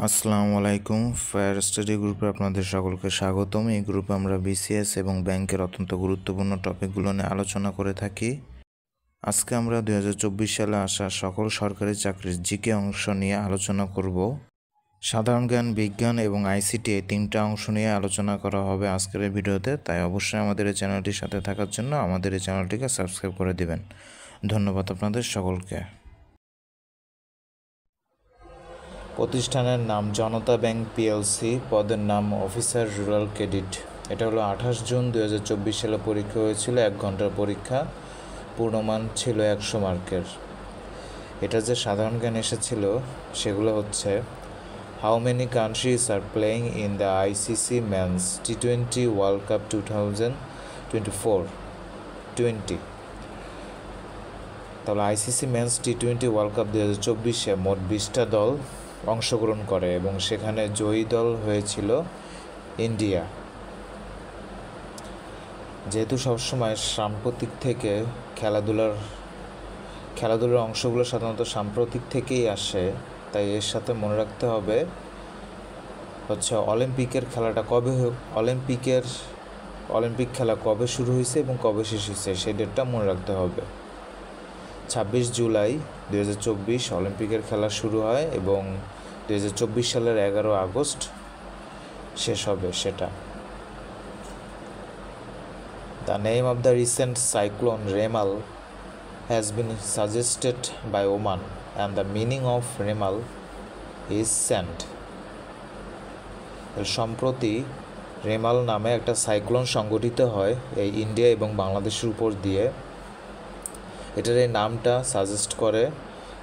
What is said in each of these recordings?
আসসালামু আলাইকুম। Fire study গ্রুপে আপনাদের সকলকে স্বাগতম। এই গ্রুপে আমরা বিসিএস এবং ব্যাংকের অত্যন্ত গুরুত্বপূর্ণ টপিকগুলো নিয়ে আলোচনা করে থাকি। আজকে আমরা 2024 সালে আসা সকল সরকারি চাকরির জিকে অংশ নিয়ে আলোচনা করব। সাধারণ জ্ঞান, বিজ্ঞান এবং আইসিটি এই তিনটা অংশ নিয়ে আলোচনা করা হবে আজকের এই ভিডিওতে। তাই অবশ্যই আমাদের এই চ্যানেলটির সাথে থাকার জন্য আমাদের এই চ্যানেলটিকে সাবস্ক্রাইব করে দিবেন। ধন্যবাদ আপনাদের সকলকে। প্রতিষ্ঠানের নাম জনতা ব্যাংক পিএলসি, পদের নাম অফিসার রুরাল ক্রেডিট। এটা হলো 28 জুন 2024 সালে পরীক্ষা হয়েছিল। 1 ঘন্টার পরীক্ষা, পূর্ণমান ছিল 100 মার্কের। এটা যে সাধারণ জ্ঞান এসেছিল সেগুলো হচ্ছে: how many countries are playing in the ICC men's T20 world cup 2024-20। তাহলে ICC men's T20 world cup 2024-এ মোট 20টা দল অংশগ্রহণ করে এবং সেখানে জয়ী দল হয়েছিল ইন্ডিয়া। যেহেতু সবসময় সাম্প্রতিক থেকে খেলাধুলার অংশগুলো সাধারণত সাম্প্রতিক থেকেই আসে, তাই এর সাথে মনে রাখতে হবে হচ্ছে অলিম্পিকের খেলাটা কবে অলিম্পিক খেলা কবে শুরু হয়েছে এবং কবে শেষ হয়েছে সেই ডেটটা মনে রাখতে হবে। 26 জুলাই 2024 অলিম্পিকের খেলা শুরু হয় এবং 2024 সালের 11 আগস্ট শেষ হবে সেটা। The name of the recent cyclone Remal has been suggested by Oman and the meaning of Remal is sand. সম্প্রতি রেমাল নামে একটা সাইক্লোন সংঘটিত হয় এই ইন্ডিয়া এবং বাংলাদেশের উপর দিয়ে। এটার এই নামটা সাজেস্ট করে,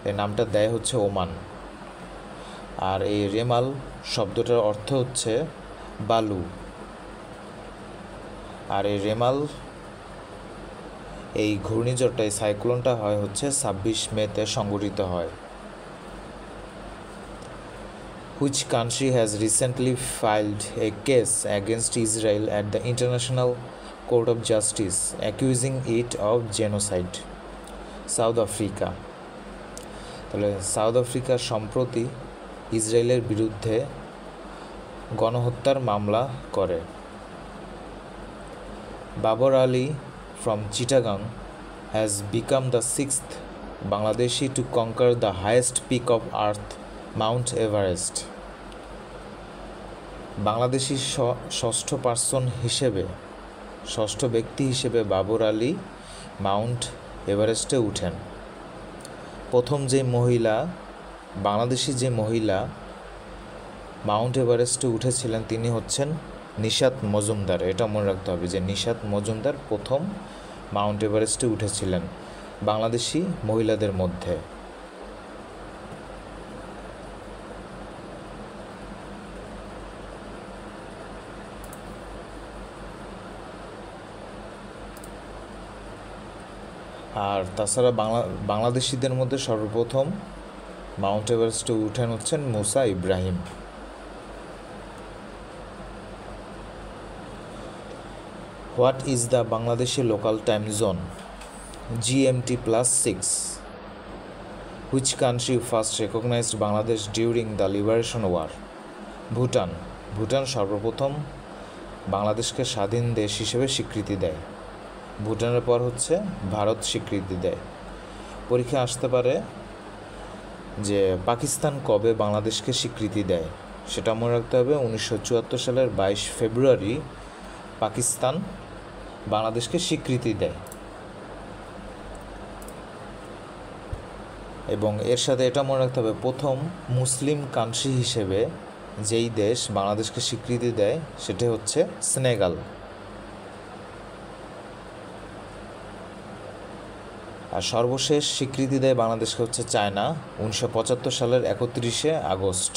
এই নামটা দেয় হচ্ছে ওমান। আর এই রেমাল শব্দটার অর্থ হচ্ছে বালু। আর এই রেমাল, এই ঘূর্ণিঝড়টা, এই সাইক্লোনটা হয় হচ্ছে 26 মেতে সংঘটিত হয়। Which country has recently filed a case against Israel at the International Court of Justice, accusing it of genocide? South Africa. তাহলে সাউথ আফ্রিকা সম্প্রতি ইসরায়েলের বিরুদ্ধে গণহত্যার মামলা করে। Babur Ali from Chittagong has become the 6th Bangladeshi to conquer the highest peak of earth, Mount Everest. Bangladeshi ষষ্ঠ ব্যক্তি হিসেবে বাবর আলী মাউন্ট এভারেস্টে উঠেন। প্রথম বাংলাদেশি যে মহিলা মাউন্ট এভারেস্টে উঠেছিলেন তিনি হচ্ছেন নিশাত মজুমদার। এটা মনে রাখতে হবে যে নিশাত মজুমদার প্রথম মাউন্ট এভারেস্টে উঠেছিলেন বাংলাদেশি মহিলাদের মধ্যে। আর তাছাড়া বাংলাদেশিদের মধ্যে সর্বপ্রথম মাউন্ট এভারেস্টে উঠেন হচ্ছেন Musa Ibrahim. What is the Bangladeshi local time zone? GMT+6. Which country first recognised Bangladesh during the liberation war? Bhutan সর্বপ্রথম বাংলাদেশকে স্বাধীন দেশ হিসেবে স্বীকৃতি দেয়। ভুটানের পর হচ্ছে ভারত স্বীকৃতি দেয়। পরীক্ষা আসতে পারে যে পাকিস্তান কবে বাংলাদেশকে স্বীকৃতি দেয়, সেটা মনে রাখতে হবে। 1974 সালের 22 ফেব্রুয়ারি পাকিস্তান বাংলাদেশকে স্বীকৃতি দেয়। এবং এর সাথে এটা মনে রাখতে হবে প্রথম মুসলিম কান্ট্রি হিসেবে যেই দেশ বাংলাদেশকে স্বীকৃতি দেয় সেটা হচ্ছে সেনেগাল। আর সর্বশেষ স্বীকৃতি দেয় বাংলাদেশকে হচ্ছে চায়না 1975 সালের 31 August.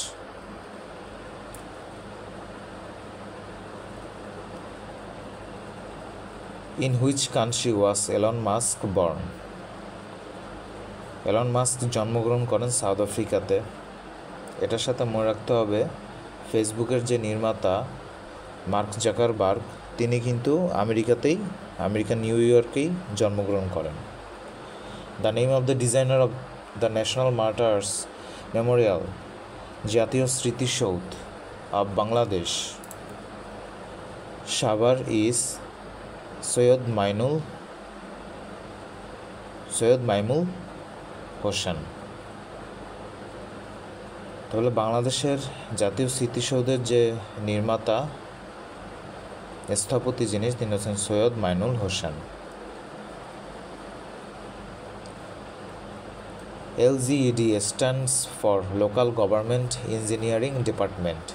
In which country was Elon Musk born? Elon Musk জন্মগ্রহণ করেন সাউথ আফ্রিকাতে। এটার সাথে মনে রাখতে হবে ফেসবুকের যে নির্মাতা মার্ক জাকারবার্গ তিনি কিন্তু আমেরিকান নিউ ইয়র্কেই জন্মগ্রহণ করেন। The name of the designer of the national martyrs Memorial জাতীয় স্মৃতিসৌধ অব বাংলাদেশ, সাভার ইজ সৈয়দ মাইমুল হোসেন। তাহলে বাংলাদেশের জাতীয় স্মৃতিসৌধের যে নির্মাতা স্থপতি যিনি, তিনি হচ্ছেন Syed Mainul Hossain. LGED stands for Local Government Engineering Department.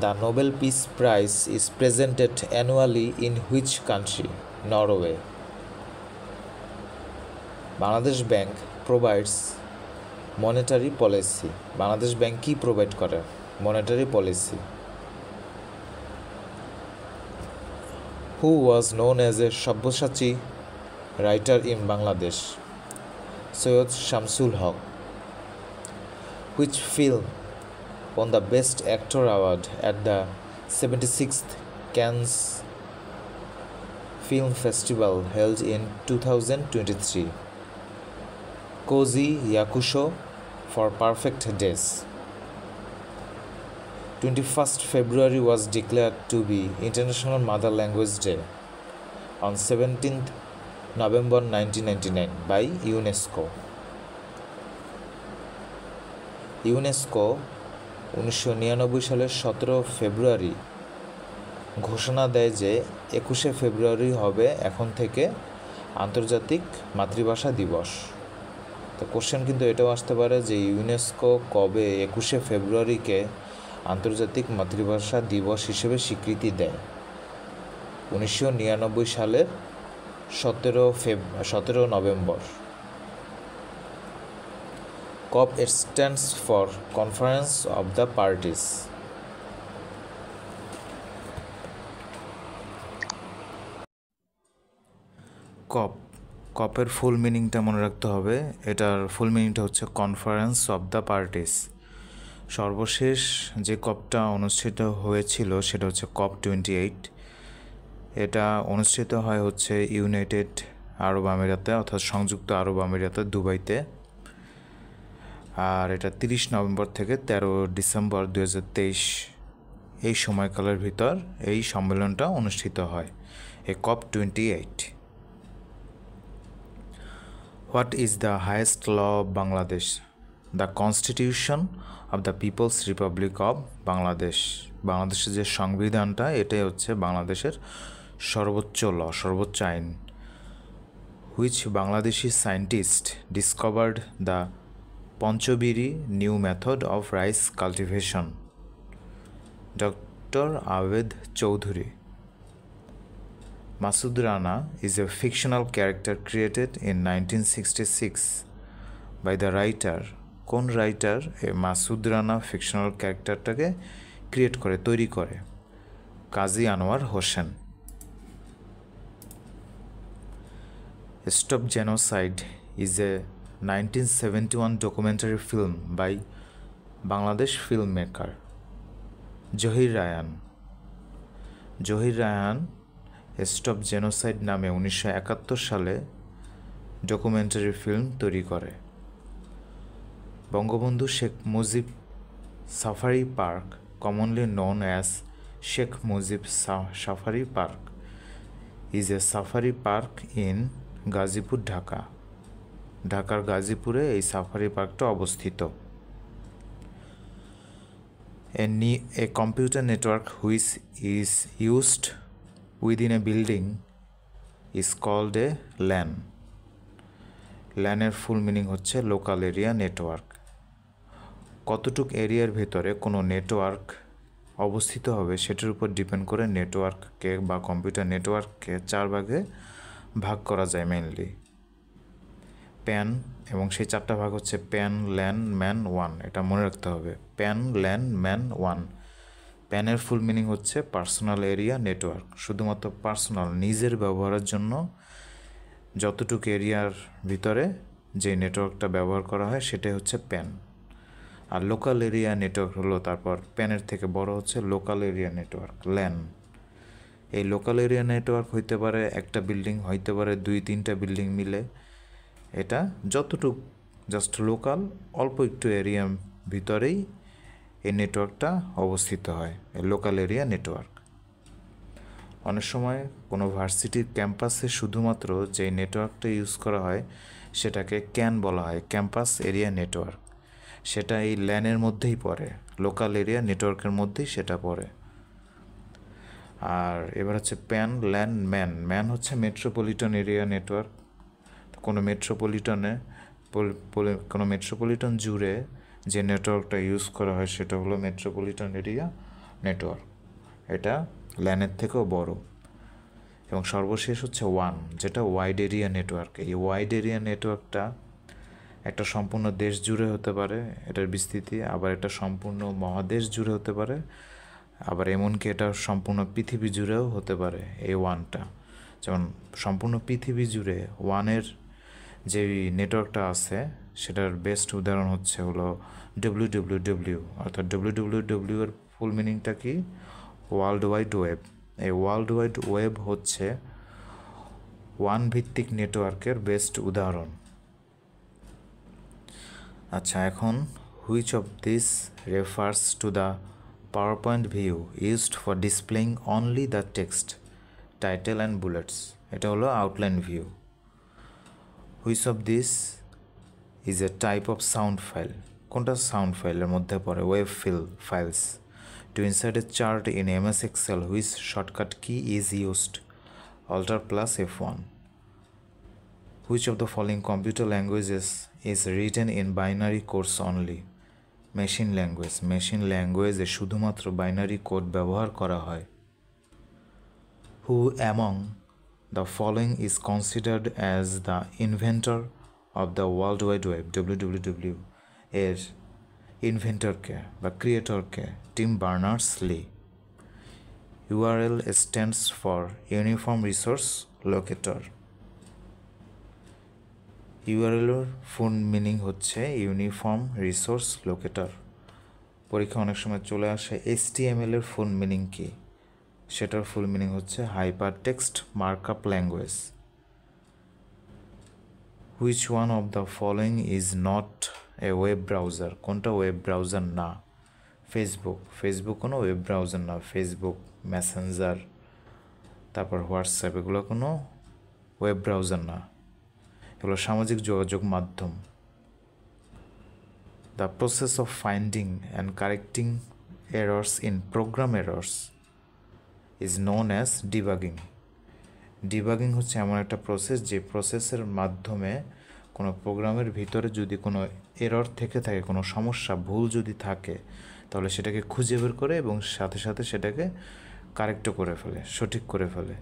The Nobel Peace Prize is presented annually in which country? Norway. Bangladesh Bank provides monetary policy. Bangladesh Bank কি প্রোভাইড করে? Monetary policy. Who was known as a Sabyasachi writer in Bangladesh? Syed Shamsul Haq. Which film won the Best Actor Award at the 76th Cannes Film Festival held in 2023? Koji Yakusho for Perfect Days. 21st February was declared to be International Mother Language Day on 17th November 1999 by UNESCO. UNESCO 1999 সালের 17 ফেব্রুয়ারি ঘোষণা দেয় যে 21শে ফেব্রুয়ারি হবে এখন থেকে আন্তর্জাতিক মাতৃভাষা দিবস। তো কোশ্চেন কিন্তু এটাও আসতে পারে যে ইউনেস্কো কবে 21শে ফেব্রুয়ারিকে আন্তর্জাতিক মাতৃভাষা দিবস হিসেবে স্বীকৃতি দেয়? 1999 সালের 17 November. COP stands for Conference of the Parties. কপের ফুল মিনিংটা মনে রাখতে হবে। এটার ফুল মিনিংটা হচ্ছে কনফারেন্স অফ দ্য পার্টিস। সর্বশেষ যে কপটা অনুষ্ঠিত হয়েছিল সেটা হচ্ছে COP28। এটা অনুষ্ঠিত হয় হচ্ছে ইউনাইটেড আরব আমিরাতে, অর্থাৎ সংযুক্ত আরব আমিরাতে, দুবাইতে। আর এটা 30 নভেম্বর থেকে 13 ডিসেম্বর 2023 এই সময়কালের ভিতর এই সম্মেলনটা অনুষ্ঠিত হয়, এই COP28। What is the highest law of Bangladesh? The constitution of the people's republic of Bangladesh. বাংলাদেশের যে সংবিধানটা, এটাই হচ্ছে বাংলাদেশের সর্বোচ্চ ল, সর্বোচ্চ আইন। Which Bangladeshi scientist discovered the Panchabrihi new method of rice cultivation? Doctor Abed Chowdhury. Masud Rana is a fictional character created in 1966 by the writer. কোন writer এই মাসুদ রানা ফিকশনাল ক্যারেক্টারটাকে ক্রিয়েট করে, তৈরি করে? Kazi Anwar Hossain. Stop Genocide is a 1971 documentary film by Bangladesh filmmaker Zahir Raihan. Zahir Raihan stop genocide নামে 1971 সালে documentary film তৈরি করে। Bangabandhu Sheikh Mujib safari park, commonly known as Sheikh Mujib Safari Park, is a safari park in Gazipur, Dhaka. ঢাকার গাজীপুরে এই সাফারি পার্কটা অবস্থিত। A computer network which is used within a building is called a LAN. LAN এর full meaning হচ্ছে local area network. কতটুক এরিয়ার ভেতরে কোনো নেটওয়ার্ক অবস্থিত হবে সেটার উপর ডিপেন্ড করে নেটওয়ার্ককে বা কম্পিউটার নেটওয়ার্ককে 4 ভাগে ভাগ করা যায় মেইনলি। প্যান, এবং সেই 4টা ভাগ হচ্ছে প্যান, ল্যান, ম্যান, ওয়ান। এটা মনে রাখতে হবে, প্যান, ল্যান, ম্যান, ওয়ান। প্যানের ফুল মিনিং হচ্ছে পার্সোনাল এরিয়া নেটওয়ার্ক। শুধুমাত্র পার্সোনাল, নিজের ব্যবহারের জন্য যতটুকু এরিয়ার ভিতরে যে নেটওয়ার্কটা ব্যবহার করা হয় সেটাই হচ্ছে প্যান। আর লোকাল এরিয়া নেটওয়ার্ক হলো তারপর প্যানের থেকে বড় হচ্ছে লোকাল এরিয়া নেটওয়ার্ক, ল্যান। এই লোকাল এরিয়া নেটওয়ার্ক হইতে পারে একটা বিল্ডিং, হইতে পারে 2-3টা বিল্ডিং মিলে। এটা যতটুক জাস্ট লোকাল, অল্প একটু এরিয়ার ভিতরেই এই নেটওয়ার্কটা অবস্থিত হয়, লোকাল এরিয়া নেটওয়ার্ক। অনেক সময় কোনো ভার্সিটির ক্যাম্পাসে শুধুমাত্র যে নেটওয়ার্কটা ইউজ করা হয় সেটাকে ক্যান বলা হয়, ক্যাম্পাস এরিয়া নেটওয়ার্ক। সেটা এই ল্যানের মধ্যেই পড়ে, লোকাল এরিয়া নেটওয়ার্কের মধ্যেই সেটা পড়ে। আর এবার হচ্ছে প্যান, ল্যান, ম্যান হচ্ছে মেট্রোপলিটন এরিয়া নেটওয়ার্ক। কোনো মেট্রোপলিটন জুড়ে যে নেটওয়ার্কটা ইউজ করা হয় সেটা হলো মেট্রোপলিটন এরিয়া নেটওয়ার্ক। এটা ল্যানের থেকেও বড়। এবং সর্বশেষ হচ্ছে ওয়ান, যেটা ওয়াইড এরিয়া নেটওয়ার্ক। এই ওয়াইড এরিয়া নেটওয়ার্কটা একটা সম্পূর্ণ দেশ জুড়ে হতে পারে এটার বিস্তৃতি, আবার এটা সম্পূর্ণ মহাদেশ জুড়ে হতে পারে, আবার এমনকি এটা সম্পূর্ণ পৃথিবী জুড়েও হতে পারে এই ওয়ানটা। যেমন সম্পূর্ণ পৃথিবী জুড়ে ওয়ানের যে নেটওয়ার্কটা আছে সেটার বেস্ট উদাহরণ হলো WWW, অর্থাৎ WWW এর ফুল মিনিংটা কি? World wide web. এই ওয়ার্ল্ড ওয়াইড ওয়েব হচ্ছে ওয়ান ভিত্তিক নেটওয়ার্কের বেস্ট উদাহরণ। আচ্ছা, এখন which of this refers to the PowerPoint view used for displaying only the text, title and bullets. এটা হলো outline view. Which of this is a type of sound file? কোনটা sound ফাইলের মধ্যে পড়ে? Web files. To insert a chart in MS Excel, which shortcut key is used? Alt+F1. Which of the following computer languages is written in binary codes only? Machine language. মেশিন ল্যাঙ্গুয়েজে শুধুমাত্র binary code ব্যবহার করা হয়। Who among the following is considered as the inventor of the World Wide Web, WWW? এর ইনভেন্টরকে বা ক্রিয়েটরকে? Tim Berners Lee. URL stands for Uniform Resource Locator. URL এর ফুল মিনিং হচ্ছে ইউনিফর্ম রিসোর্স লোকেটর। পরীক্ষা অনেক সময় চলে আসে HTML এর ফুল মিনিং কি? সেটার ফুল মিনিং হচ্ছে hyper text markup language. Which one of the following is not a web browser? কোনটা ওয়েব ব্রাউজার না? ফেসবুক কোনো ওয়েব ব্রাউজার না। ফেসবুক, মেসেঞ্জার, তারপর হোয়াটসঅ্যাপ, এগুলো কোনো ওয়েব ব্রাউজার না, এগুলো সামাজিক যোগাযোগ মাধ্যম। The process of finding and correcting errors in program errors is known as debugging. Debugging হচ্ছে এমন একটা প্রসেস যে প্রসেসের মাধ্যমে কোনো প্রোগ্রামের ভিতরে যদি কোনো এরর থেকে থাকে, কোনো সমস্যা, ভুল যদি থাকে, তাহলে সেটাকে খুঁজে বের করে এবং সাথে সাথে সেটাকে কারেক্টও করে ফেলে, সঠিক করে ফেলে,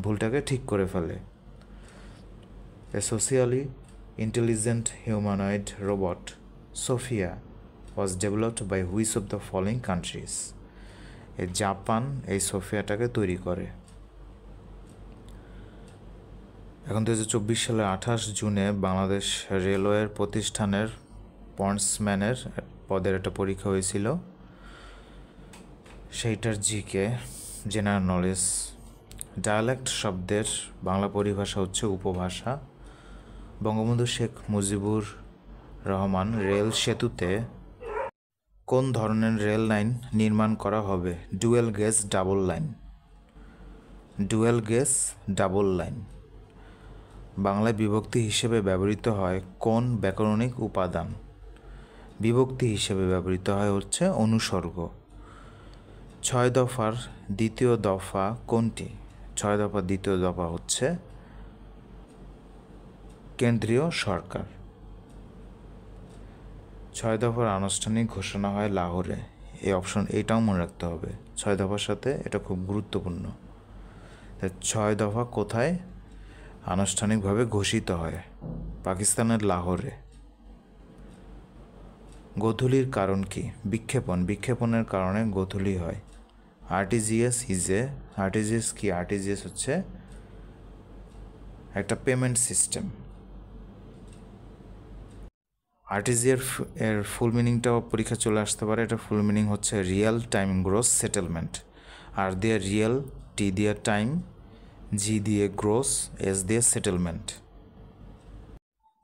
ভুলটাকে ঠিক করে ফেলে। A socially intelligent humanoid robot, Sophia, was developed by which of the following countries? Japan এই সোফিয়াটাকে তৈরি করে। এখন 2024 সালের 28 জুনে বাংলাদেশ রেলওয়ের প্রতিষ্ঠানের পয়েন্টসম্যানের পদের একটা পরীক্ষা হয়েছিল। সেইটার জিকে, জেনারেল নলেজ। ডায়ালেক্ট শব্দের বাংলা পরিভাষা হচ্ছে উপভাষা। বঙ্গবন্ধু শেখ মুজিবুর রহমান রেল সেতুতে কোন ধরনের রেল লাইন নির্মাণ করা হবে? Dual gauge double line. Dual gauge double line. বাংলায় বিভক্তি হিসেবে ব্যবহৃত হয় কোন ব্যাকরণিক উপাদান? বিভক্তি হিসেবে ব্যবহৃত হয় হচ্ছে অনুসর্গ। 6 দফার দ্বিতীয় দফা কোনটি? 6 দফার দ্বিতীয় দফা হচ্ছে কেন্দ্রীয় সরকার। 6 দফার আনুষ্ঠানিক ঘোষণা হয় লাহোরে। এই অপশন এইটাও মনে রাখতে হবে, 6 দফার সাথে এটা খুব গুরুত্বপূর্ণ। 6 দফা কোথায় আনুষ্ঠানিকভাবে ঘোষিত হয়? পাকিস্তানের লাহোরে। গোধূলির কারণ কি? বিক্ষেপণ। বিক্ষেপণের কারণে গোধূলি হয়। আরটিজিএস কি? আরটিজিএস হচ্ছে একটা পেমেন্ট সিস্টেম। আরটিজিএস এর ফুল মিনিংটাও পরীক্ষা চলে আসতে পারে। এটা ফুল মিনিং হচ্ছে রিয়েল টাইম গ্রোস সেটেলমেন্ট। আর দিয়ে রিয়েল, টি দিয়ে টাইম, জি দিয়ে গ্রোস, এস দিয়ে সেটেলমেন্ট।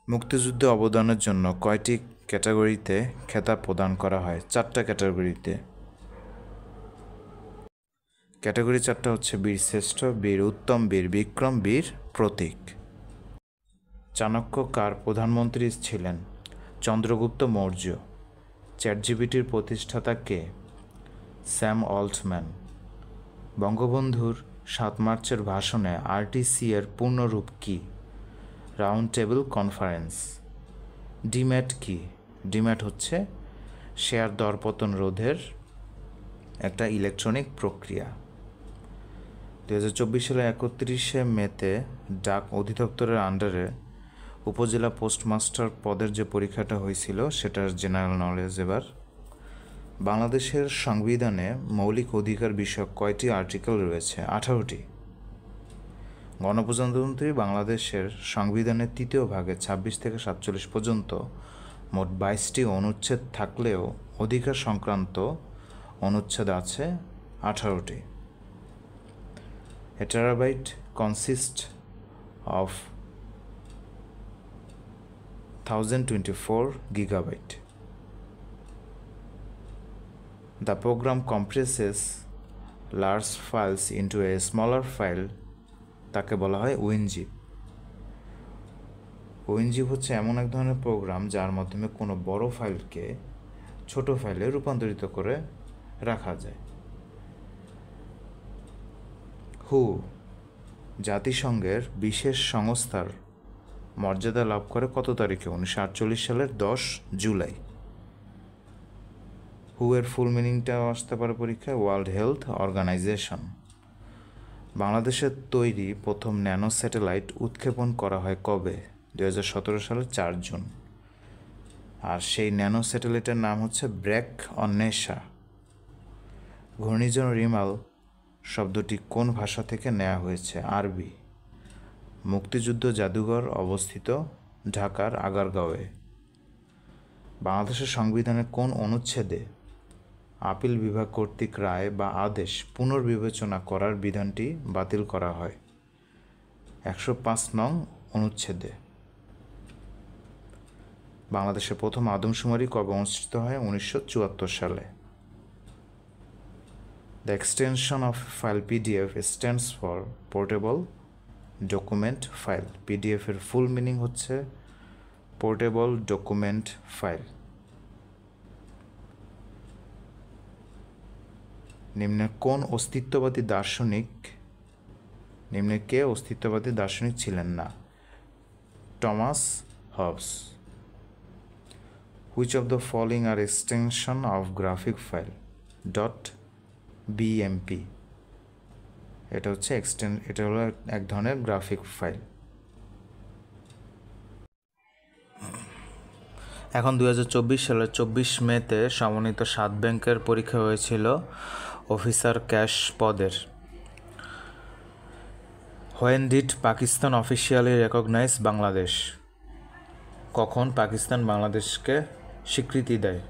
মুক্তিযুদ্ধে অবদানের জন্য কয়টি ক্যাটাগরিতে খেতাব প্রদান করা হয়? 4টা ক্যাটাগরিতে। ক্যাটাগরি 4টা হচ্ছে বীর শ্রেষ্ঠ, বীর উত্তম, বীর বিক্রম, বীর প্রতীক। চাণক্য কার প্রধানমন্ত্রী ছিলেন? চন্দ্রগুপ্ত মৌর্য। চ্যাটজিপিটির প্রতিষ্ঠাতা কে? Sam Altman. বঙ্গবন্ধুর 7 মার্চের ভাষণে আরটিসি এর পূর্ণরূপ কি? Round table conference. ডিম্যাট কি? ডিম্যাট হচ্ছে শেয়ার দরপতন রোধের একটা ইলেকট্রনিক প্রক্রিয়া। 2024 সালে 31শে মেতে ডাক অধিদপ্তরের আন্ডারে উপজেলা পোস্টমাস্টার পদের যে পরীক্ষাটা হয়েছিল সেটার জেনারেল নলেজ। এবার বাংলাদেশের সংবিধানে মৌলিক অধিকার বিষয়ক কয়টি আর্টিকেল রয়েছে? 18টি। গণপ্রজাতন্ত্রী বাংলাদেশের সংবিধানের 3য় ভাগে 26 থেকে 47 পর্যন্ত মোট 22টি অনুচ্ছেদ থাকলেও অধিকার সংক্রান্ত অনুচ্ছেদ আছে 18টি। A terabyte consists of 1024 gigabyte. The program compresses large files into a smaller file তাকে বলা হয় WinZip। WinZip হচ্ছে এমন এক ধরনের প্রোগ্রাম যার মাধ্যমে কোনো বড় ফাইলকে ছোট ফাইলে রূপান্তরিত করে রাখা যায়। হু জাতিসংঘের বিশেষ সংস্থার মর্যাদা লাভ করে কত তারিখে? 1948 সালের 10 জুলাই। হু এর ফুল মিনিংটাও আসতে পারে পরীক্ষায়, ওয়ার্ল্ড হেলথ অর্গানাইজেশন। বাংলাদেশের তৈরি প্রথম ন্যানো স্যাটেলাইট উৎক্ষেপণ করা হয় কবে? 2017 সালের 4 জুন। আর সেই ন্যানো স্যাটেলাইটের নাম হচ্ছে ব্র্যাক অন্বেষা। ঘূর্ণিঝড় রিমাল শব্দটি কোন ভাষা থেকে নেওয়া হয়েছে? আরবি। মুক্তিযুদ্ধ জাদুঘর অবস্থিত ঢাকার আগারগাঁওয়ে। বাংলাদেশের সংবিধানের কোন অনুচ্ছেদে আপিল বিভাগ কর্তৃক রায় বা আদেশ পুনর্বিবেচনা করার বিধানটি বাতিল করা হয়? 105 নং অনুচ্ছেদে। বাংলাদেশের প্রথম আদমশুমারি কবে অনুষ্ঠিত হয়? 1974 সালে। The extension of file PDF stands for Portable Document File. PDF এর ফুল মিনিং হচ্ছে Portable Document File. নিম্নে কে অস্তিত্ববাদী দার্শনিক ছিলেন না? Thomas Hobbes. Which of the following are extension of graphic file? .bmp এটা হলো এক ধরনের গ্রাফিক ফাইল। এখন 2024 সালের 24 মেতে সমন্বিত 7 ব্যাংকের পরীক্ষা হয়েছিল অফিসার ক্যাশ পদের। When did Pakistan officially recognize Bangladesh? কখন পাকিস্তান বাংলাদেশকে স্বীকৃতি দেয়?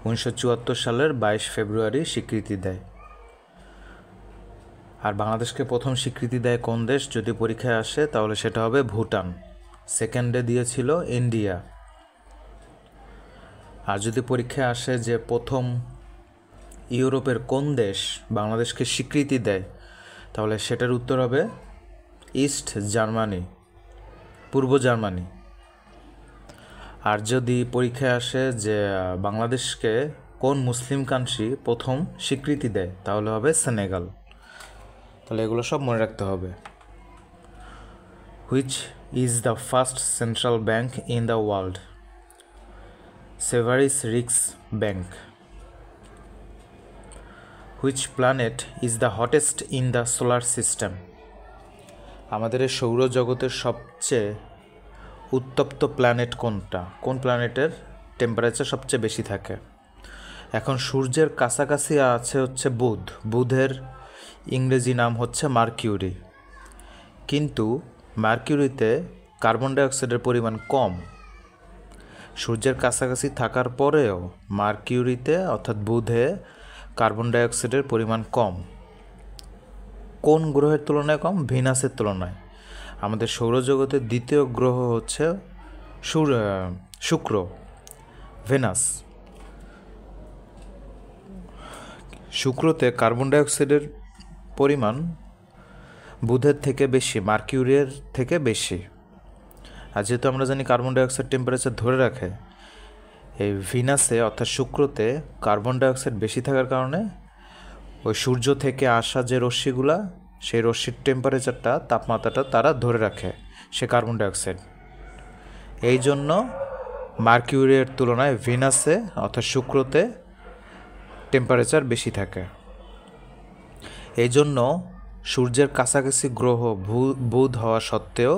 1974 সালের 22 ফেব্রুয়ারি স্বীকৃতি দেয়। আর বাংলাদেশকে প্রথম স্বীকৃতি দেয় কোন দেশ যদি পরীক্ষায় আসে? তাহলে সেটা হবে ভুটান। সেকেন্ডে দিয়েছিল ইন্ডিয়া। আর যদি পরীক্ষায় আসে যে প্রথম ইউরোপের কোন দেশ বাংলাদেশকে স্বীকৃতি দেয়, তাহলে সেটার উত্তর হবে ইস্ট জার্মানি, পূর্ব জার্মানি। আর যদি পরীক্ষায় আসে যে বাংলাদেশকে কোন মুসলিম কান্ট্রি প্রথম স্বীকৃতি দেয়, তাহলে হবে সেনেগাল। তাহলে এগুলো সব মনে রাখতে হবে। Which is the first central bank in the world? Sveriges Riksbank. Which planet is the hottest in the solar system? আমাদের এই সৌরজগতের সবচেয়ে উত্তপ্ত প্ল্যানেট কোনটা? কোন প্ল্যানেটের টেম্পারেচার সবচেয়ে বেশি থাকে? এখন সূর্যের কাছাকাছি আছে হচ্ছে বুধ। বুধের ইংরেজি নাম হচ্ছে মার্কিউরি। কিন্তু মার্কিউরিতে কার্বন ডাইঅক্সাইডের পরিমাণ কম। সূর্যের কাছাকাছি থাকার পরেও মার্কিউরিতে অর্থাৎ বুধে কার্বন ডাইঅক্সাইডের পরিমাণ কম। কোন গ্রহের তুলনায় কম? ভিনাসের তুলনায়। আমাদের সৌরজগতের দ্বিতীয় গ্রহ হচ্ছে শুক্র। ভেনাস। শুক্রতে কার্বন ডাইঅক্সাইডের পরিমাণ বুধের থেকে বেশি, মার্কিউরির থেকে বেশি। আর যেহেতু আমরা জানি কার্বন ডাইঅক্সাইড টেম্পারেচার ধরে রাখে, এই ভিনাসে অর্থাৎ শুক্রতে কার্বন ডাইঅক্সাইড বেশি থাকার কারণে ওই সূর্য থেকে আসা যে রশ্মিগুলা, সেই রশ্মির টেম্পারেচারটা, তাপমাত্রাটা তারা ধরে রাখে, সে কার্বন ডাইঅক্সাইড। এই জন্য মার্কিউরির তুলনায় ভিনাসে অর্থাৎ শুক্রতে টেম্পারেচার বেশি থাকে। এই জন্য সূর্যের কাছাকাছি গ্রহ বুধ হওয়া সত্ত্বেও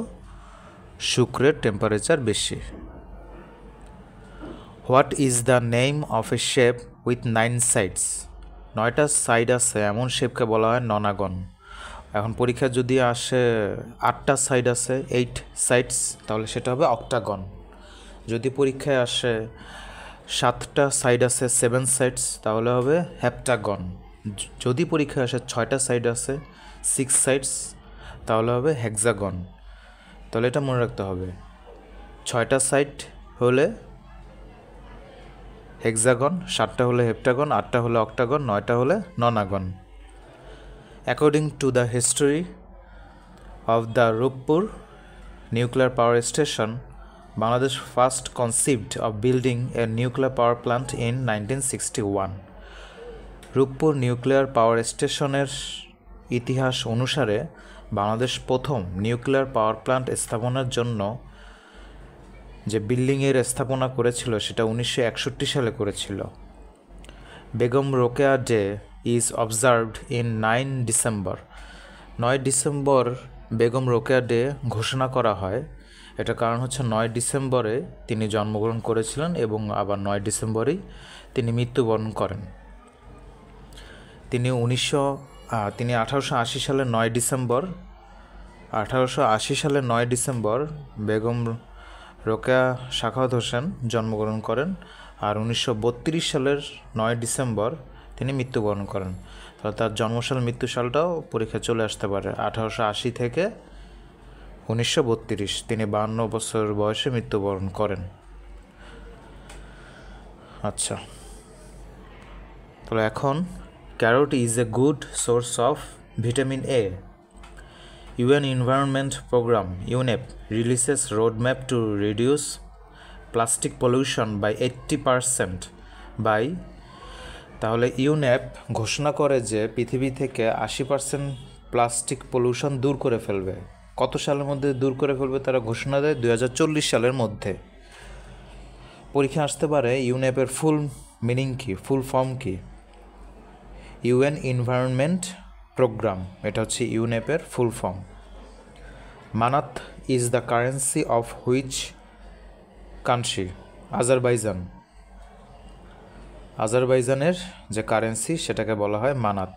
শুক্রের টেম্পারেচার বেশি। What is the name of a shape with 9 sides? 9টা সাইড আছে এমন শেপকে বলা হয় ননাগন। এখন পরীক্ষা যদি আসে 8টা সাইড আছে, 8 সাইডস, তাহলে সেটা হবে অক্টাগন। যদি পরীক্ষায় আসে 7টা সাইড আছে, 7 সাইডস, তাহলে হবে হেপ্টাগন। যদি পরীক্ষায় আসে 6টা সাইড আছে, 6 সাইডস, তাহলে হবে হেক্সাগন। তাহলে এটা মনে রাখতে হবে, 6টা সাইড হলে হেক্সাগন, 7টা হলে হেপ্টাগন, 8টা হলে অক্টাগন, 9টা হলে nonagon. According to the history of the Rooppur nuclear power station, Bangladesh first conceived of building a nuclear power plant in 1961। Rooppur nuclear power স্টেশনের ইতিহাস অনুসারে বাংলাদেশ প্রথম নিউক্লিয়ার পাওয়ার প্ল্যান্ট স্থাপনের জন্য যে বিল্ডিংয়ের স্থাপনা করেছিল সেটা 1961 সালে করেছিল। Begum Rokeya day is observed in 9 December. 9 December Begum Rokeya day ঘোষণা করা হয়। এটা কারণ হচ্ছে 9 ডিসেম্বরে তিনি জন্মগ্রহণ করেছিলেন এবং আবার 9 ডিসেম্বরেই তিনি মৃত্যুবরণ করেন। তিনি 1880 সালের 9 ডিসেম্বর বেগম রোকেয়া সাখাওয়াত হোসেন জন্মগ্রহণ করেন, আর 1932 সালের 9 ডিসেম্বর তিনি মৃত্যুবরণ করেন। তাহলে তার জন্মসাল মৃত্যুসালটাও পরীক্ষায় চলে আসতে পারে। 1880 থেকে 1932, তিনি 52 বছর বয়সে মৃত্যুবরণ করেন। আচ্ছা, তাহলে এখন carrot is a good source of vitamin A. UN Environment Program UNEP releases roadmap to reduce plastic pollution by 80% by, তাহলে ইউনেপ ঘোষণা করে যে পৃথিবী থেকে 80% প্লাস্টিক পলিউশন দূর করে ফেলবে। কত সালের মধ্যে দূর করে ফেলবে তারা ঘোষণা দেয়? 2040 সালের মধ্যে। পরীক্ষা আসতে পারে ইউনেপের ফুল মিনিং কি, ফুল ফর্ম কি? UN এনভায়রনমেন্ট প্রোগ্রাম, এটা হচ্ছে ইউনেপের full form. Manat is the currency of which country? Azerbaijan. আজারবাইজানের যে কারেন্সি সেটাকে বলা হয় মানাত।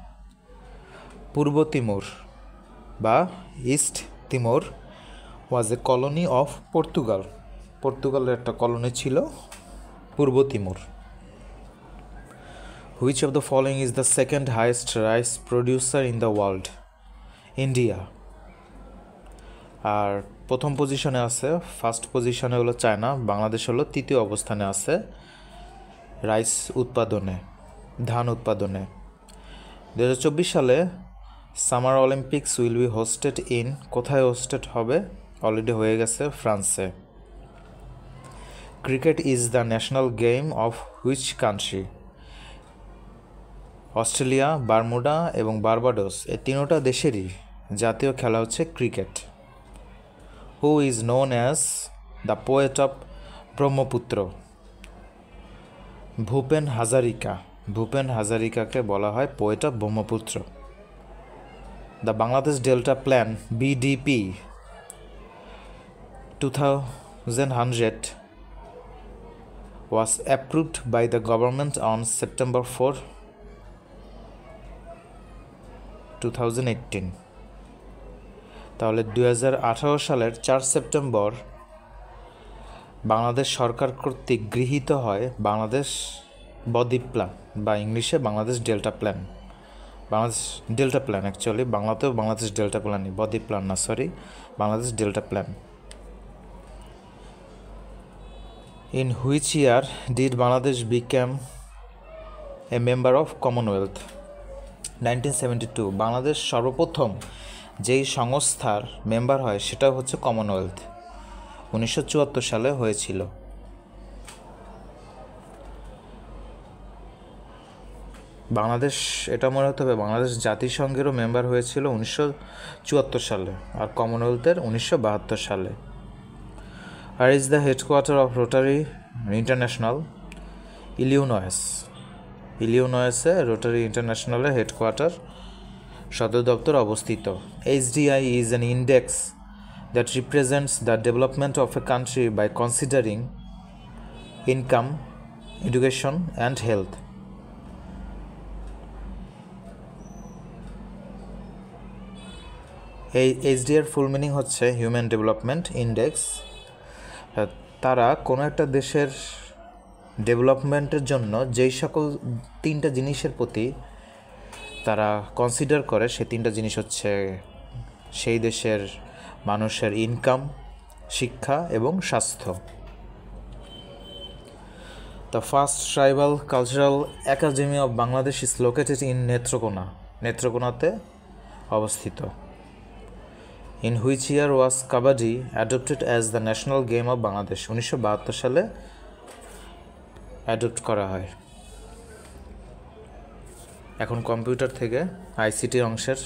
পূর্ব তিমুর বা East Timor was a colony of Portugal. পর্তুগালের একটা কলোনি ছিল পূর্ব Timor. Which of the following is the second highest rice producer in the world? India. আর প্রথম পজিশনে আছে, ফার্স্ট পজিশনে হলো চায়না, বাংলাদেশ হলো তৃতীয় অবস্থানে আছে রাইস উৎপাদনে, ধান উৎপাদনে। 2024 সালে summer Olympics will be hosted in, কোথায় হোস্টেড হবে? অলরেডি হয়ে গেছে ফ্রান্সে। Cricket is the national game of which country? Australia, Bermuda এবং বার্বাডোস, এই তিনোটা দেশেরই জাতীয় খেলা হচ্ছে cricket. Who is known as the poet of Brahmaputra? Bhupen Hazarika. Bhupen হাজারিকাকে বলা হয় poet of Brahmaputra. The Bangladesh delta plan BDP 2100 was approved by the government on September 4, 2018. তাহলে 2018 সালের 4 সেপ্টেম্বর বাংলাদেশ সরকার কর্তৃক গৃহীত হয় বাংলাদেশ বদ্বীপ প্ল্যান, বা ইংলিশে Bangladesh delta plan. Bangladesh delta plan, actually বাংলাতেও বাংলাদেশ ডেল্টা প্ল্যানই, বদ্বীপ প্ল্যান না, sorry, Bangladesh delta plan. In which year did Bangladesh become a member of Commonwealth? 1972 Bangladesh সর্বপ্রথম যেই সংস্থার মেম্বার হয় সেটা হচ্ছে কমনওয়েলথ, 1974 সালে হয়েছিল। বাংলাদেশ, এটা মনে হতে হবে, বাংলাদেশ জাতিসংঘেরও মেম্বার হয়েছিল 1974 সালে আর কমনওয়েলথের 1972 সালে। Where is the headquarter of Rotary International? ইলিনয়েসে রোটারি ইন্টারন্যাশনালের হেডকোয়ার্টার, সদর দপ্তর অবস্থিত। HDI is an index that represents the development of a country by considering income, education and health. এই HDI-এর ফুল মিনিং হচ্ছে হিউম্যান ডেভেলপমেন্ট ইন্ডেক্স। তারা কোনো একটা দেশের ডেভেলপমেন্টের জন্য যেই সকল 3টা জিনিসের প্রতি তারা কনসিডার করে, সেই 3টা জিনিস হচ্ছে সেই দেশের মানুষের ইনকাম, শিক্ষা এবং স্বাস্থ্য। The first tribal cultural academy of Bangladesh is located in নেত্রকোনাতে অবস্থিত। In which year was kabaddi adopted as the national game of Bangladesh? 1972 সালে অ্যাডপ্ট করা হয়। এখন কম্পিউটার থেকে ICT অংশের।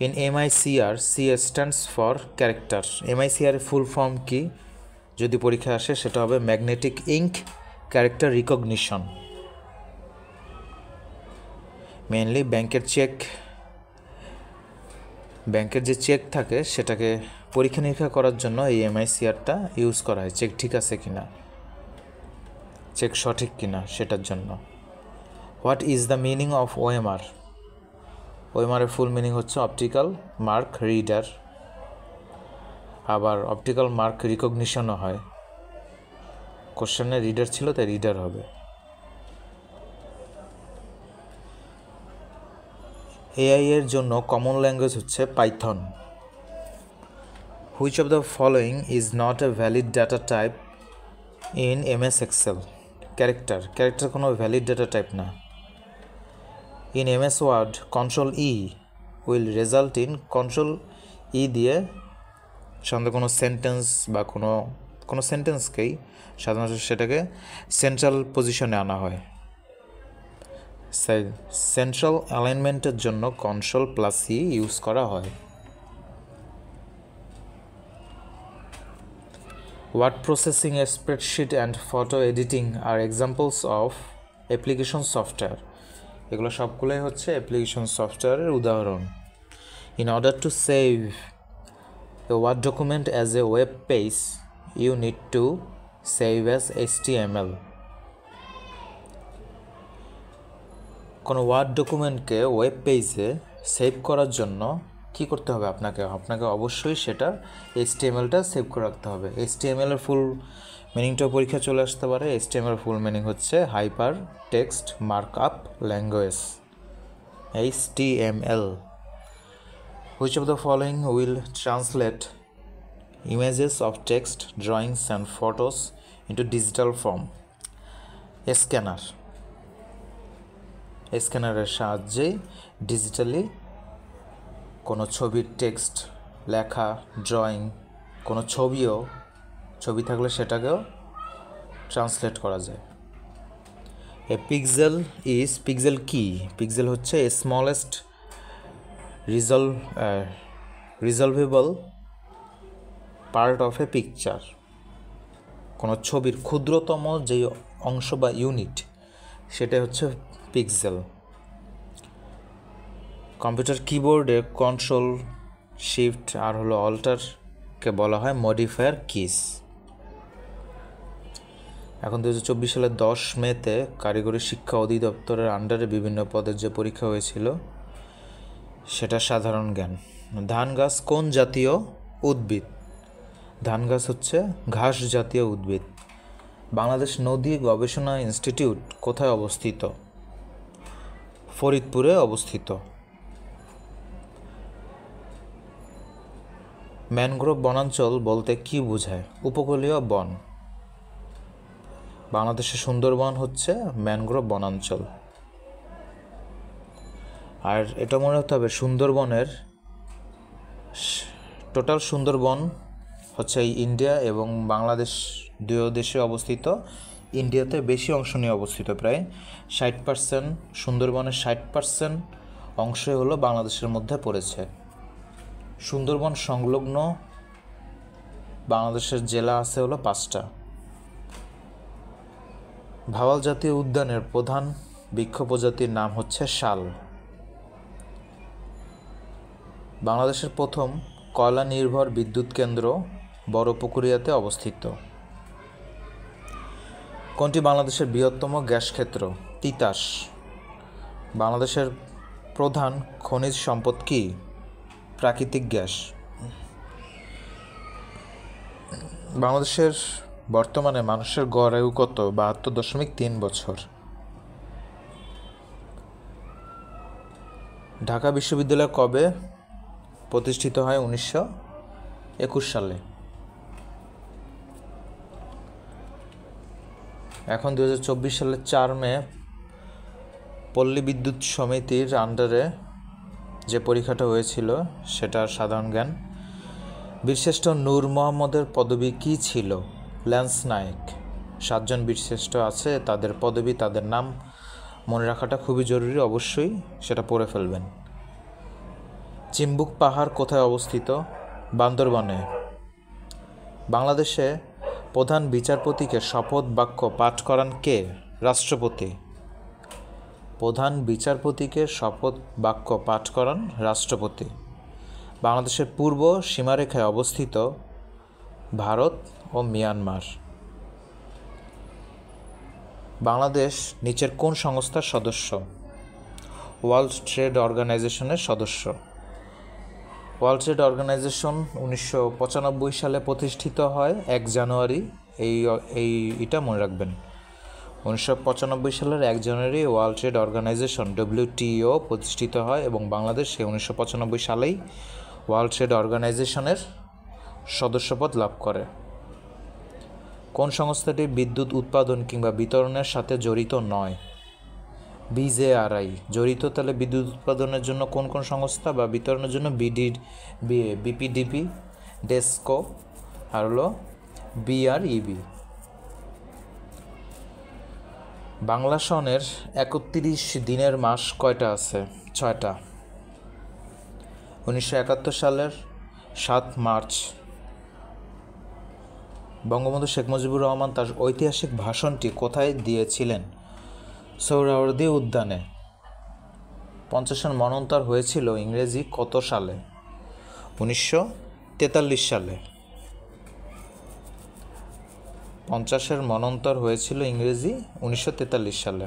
In MICR, C stands for character. MICR এর ফুল ফর্ম কি যদি পরীক্ষা আসে? সেটা হবে magnetic ink character recognition. Mainly ব্যাংকের যে চেক থাকে সেটাকে পরীক্ষা নিরীক্ষা করার জন্য এই MICRটা ইউজ করা হয়, চেক ঠিক আছে কিনা, চেক সঠিক কিনা সেটার জন্য। What is the meaning of OMR? OMR এর ফুল মিনিং হচ্ছে অপটিক্যাল মার্ক রিডার, আবার অপটিক্যাল মার্ক রিকগনিশনও হয়। কোশ্চেনে রিডার ছিল তাই রিডার হবে। AI এর জন্য কমন ল্যাঙ্গুয়েজ হচ্ছে Python. Which of the following is not a valid data type in MS Excel? Character কোনো ভ্যালিড ডাটা টাইপ না। In MS Word, Ctrl-E will result in, Ctrl-E দিয়ে সাধারণত কোনো সেন্টেন্স বা কোনো সেন্টেন্সকেই সাধারণত সেটাকে সেন্ট্রাল পজিশনে আনা হয়। সেন্ট্রাল অ্যালাইনমেন্টের জন্য Ctrl+E ইউজ করা হয়। Word processing, spreadsheet and photo editing আর এক্সাম্পলস অফ অ্যাপ্লিকেশন সফটওয়্যার। এগুলো সবগুলোই হচ্ছে অ্যাপ্লিকেশন সফটওয়্যারের উদাহরণ। In order to save a word document as a web page, you need to save as HTML। কোনো ওয়ার্ড ডকুমেন্টকে ওয়েব পেজে সেভ করার জন্য কি করতে হবে? আপনাকে অবশ্যই সেটা HTML-টা সেভ করে রাখতে হবে। HTML-এর ফুল মিনিংটাও পরীক্ষা চলে আসতে পারে। HTML ফুল মিনিং হচ্ছে hyper text markup language, HTML। Which of the following will translate images of text, drawings and photos into digital form? স্ক্যানারের সাহায্যে ডিজিটালি কোনো ছবির টেক্সট, লেখা, ড্রয়িং, কোনো ছবি থাকলে সেটাকেও ট্রান্সলেট করা যায়। পিক্সেল কি? পিক্সেল হচ্ছে smallest resolvable part of a picture. কোনো ছবির ক্ষুদ্রতম যেই অংশ বা ইউনিট সেটা হচ্ছে পিক্সেল। কম্পিউটার কিবোর্ডে Ctrl, Shift আর অল্টারকে বলা হয় মডিফায়ার কিস। এখন 2024 সালের 10 মেতে কারিগরি শিক্ষা অধিদপ্তরের আন্ডারে বিভিন্ন পদের যে পরীক্ষা হয়েছিল সেটা সাধারণ জ্ঞান। ধান গাছ কোন জাতীয় উদ্ভিদ? ধান গাছ হচ্ছে ঘাস জাতীয় উদ্ভিদ। বাংলাদেশ নদী গবেষণা ইনস্টিটিউট কোথায় অবস্থিত? ফরিদপুরে অবস্থিত। ম্যানগ্রোভ বনাঞ্চল বলতে কি বোঝায়? উপকূলীয় বন। বাংলাদেশের সুন্দরবন হচ্ছে ম্যানগ্রোভ বনাঞ্চল। আর এটা মনে রাখতে হবে, সুন্দরবনের টোটাল সুন্দরবন হচ্ছে এই ইন্ডিয়া এবং বাংলাদেশ দুই দেশে অবস্থিত। ইন্ডিয়াতে বেশি অংশ নিয়ে অবস্থিত, প্রায় 60%। সুন্দরবনের 60% অংশই হলো বাংলাদেশের মধ্যে পড়েছে। সুন্দরবন সংলগ্ন বাংলাদেশের জেলা আছে হলো 5টা। ভাওয়াল জাতীয় উদ্যানের প্রধান বৃক্ষ প্রজাতির নাম হচ্ছে শাল। বাংলাদেশের প্রথম কয়লা নির্ভর বিদ্যুৎ কেন্দ্র বড়পুকুরিয়াতে অবস্থিত। কোনটি বাংলাদেশের বৃহত্তম গ্যাস ক্ষেত্র? তিতাস। বাংলাদেশের প্রধান খনিজ সম্পদ কি? প্রাকৃতিক গ্যাস। বাংলাদেশের বর্তমানে মানুষের গড় আয়ু কত? 72.3 বছর। ঢাকা বিশ্ববিদ্যালয় কবে প্রতিষ্ঠিত হয়? 1921 সালে। এখন 2024 সালের 4 মে পল্লী বিদ্যুৎ সমিতির আন্ডারে যে পরীক্ষাটা হয়েছিল সেটার সাধারণ জ্ঞান। বীরশ্রেষ্ঠ নূর মোহাম্মদের পদবি কী ছিল? ল্যান্স নায়েক। 7 জন বীরশ্রেষ্ঠ আছে, তাদের পদবি, তাদের নাম মনে রাখাটা খুবই জরুরি, অবশ্যই সেটা পড়ে ফেলবেন। চিম্বুক পাহাড় কোথায় অবস্থিত? বান্দরবানে। বাংলাদেশে প্রধান বিচারপতিকে শপথ বাক্য পাঠ করান কে? রাষ্ট্রপতি। প্রধান বিচারপতিকে শপথ বাক্য পাঠ করান রাষ্ট্রপতি। বাংলাদেশের পূর্ব সীমারেখায় অবস্থিত ভারত ও মিয়ানমার। বাংলাদেশ নিচের কোন সংস্থার সদস্য? ওয়ার্ল্ড ট্রেড অর্গানাইজেশনের সদস্য। ওয়ার্ল্ড ট্রেড অর্গানাইজেশন 1995 সালে প্রতিষ্ঠিত হয় 1 জানুয়ারি। এইটা মনে রাখবেন, 1995 সালের 1 জানুয়ারি ওয়ার্ল্ড ট্রেড অর্গানাইজেশন WTO প্রতিষ্ঠিত হয় এবং বাংলাদেশ সেই 1995 সালেই ওয়ার্ল্ড ট্রেড অর্গানাইজেশনের সদস্যপদ লাভ করে। কোন সংস্থাটি বিদ্যুৎ উৎপাদন কিংবা বিতরণের সাথে জড়িত নয়? BJRI। জড়িত তাহলে বিদ্যুৎ উৎপাদনের জন্য কোন কোন সংস্থা, বা বিতরণের জন্য BPDP, ডেস্কো আর হলো BREB। বাংলা সনের 31 দিনের মাস কয়টা আছে? 6টা। 1971 সালের 7 মার্চ বঙ্গবন্ধু শেখ মুজিবুর রহমান তার ঐতিহাসিক ভাষণটি কোথায় দিয়েছিলেন? সোহরাওয়ার্দী উদ্যানে। 50-এর মন্বন্তর হয়েছিল ইংরেজি কত সালে? 1943 সালে। 50-এর মন্বন্তর হয়েছিল ইংরেজি 1943 সালে।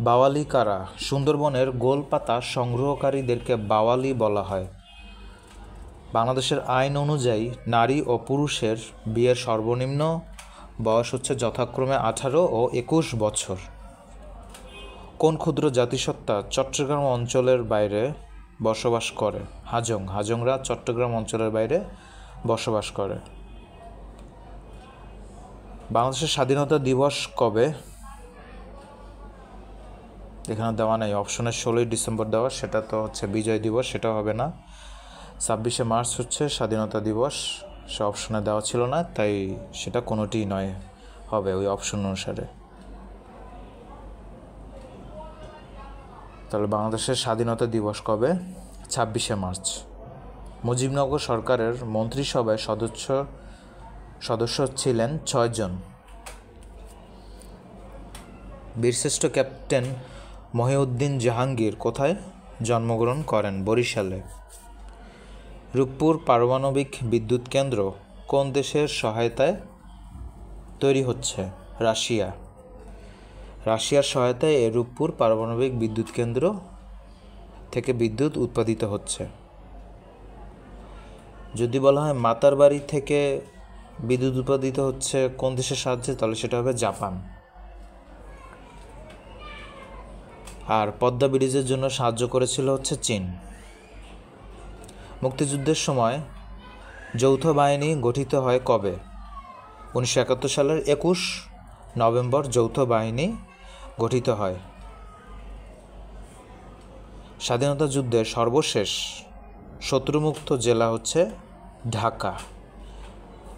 বাওয়ালি কারা? সুন্দরবনের গোলপাতা সংগ্রহকারীদেরকে বাওয়ালি বলা হয়। বাংলাদেশের আইন অনুযায়ী নারী ও পুরুষের বিয়ের সর্বনিম্ন বয়স হচ্ছে যথাক্রমে 18 ও 21 বছর। কোন ক্ষুদ্র জাতিসত্তা চট্টগ্রাম অঞ্চলের বাইরে বসবাস করে? হাজংরা চট্টগ্রাম অঞ্চলের বাইরে বসবাস করে। বাংলাদেশের স্বাধীনতা দিবস কবে? এখানে দেওয়া নেই, অপশনে 16 ডিসেম্বর দেওয়া, সেটা তো হচ্ছে বিজয় দিবস, সেটা হবে না। 26শে মার্চ হচ্ছে স্বাধীনতা দিবস, সে অপশনে দেওয়া ছিল না, তাই সেটা কোনোটিই নয়, হবে ওই অপশন অনুসারে। তাহলে বাংলাদেশের স্বাধীনতা দিবস কবে? 26শে মার্চ। মুজিবনগর সরকারের মন্ত্রিসভায় সদস্য ছিলেন 6 জন। বীরশ্রেষ্ঠ ক্যাপ্টেন মহিউদ্দিন জাহাঙ্গীর কোথায় জন্মগ্রহণ করেন? বরিশালে। রূপপুর পারমাণবিক বিদ্যুৎ কেন্দ্র কোন দেশের সহায়তায় তৈরি হচ্ছে? রাশিয়া। রাশিয়ার সহায়তায় এই রূপপুর পারমাণবিক বিদ্যুৎ কেন্দ্র থেকে বিদ্যুৎ উৎপাদিত হচ্ছে। যদি বলা হয় মাতার বাড়ি থেকে বিদ্যুৎ উৎপাদিত হচ্ছে কোন দেশের সাহায্যে, তাহলে সেটা হবে জাপান। আর পদ্মা ব্রিজের জন্য সাহায্য করেছিল হচ্ছে চীন। মুক্তিযুদ্ধের সময় যৌথ বাহিনী গঠিত হয় কবে? 1971 সালের 21 নভেম্বর যৌথ বাহিনী গঠিত হয়। স্বাধীনতা যুদ্ধের সর্বশেষ শত্রুমুক্ত জেলা হচ্ছে ঢাকা,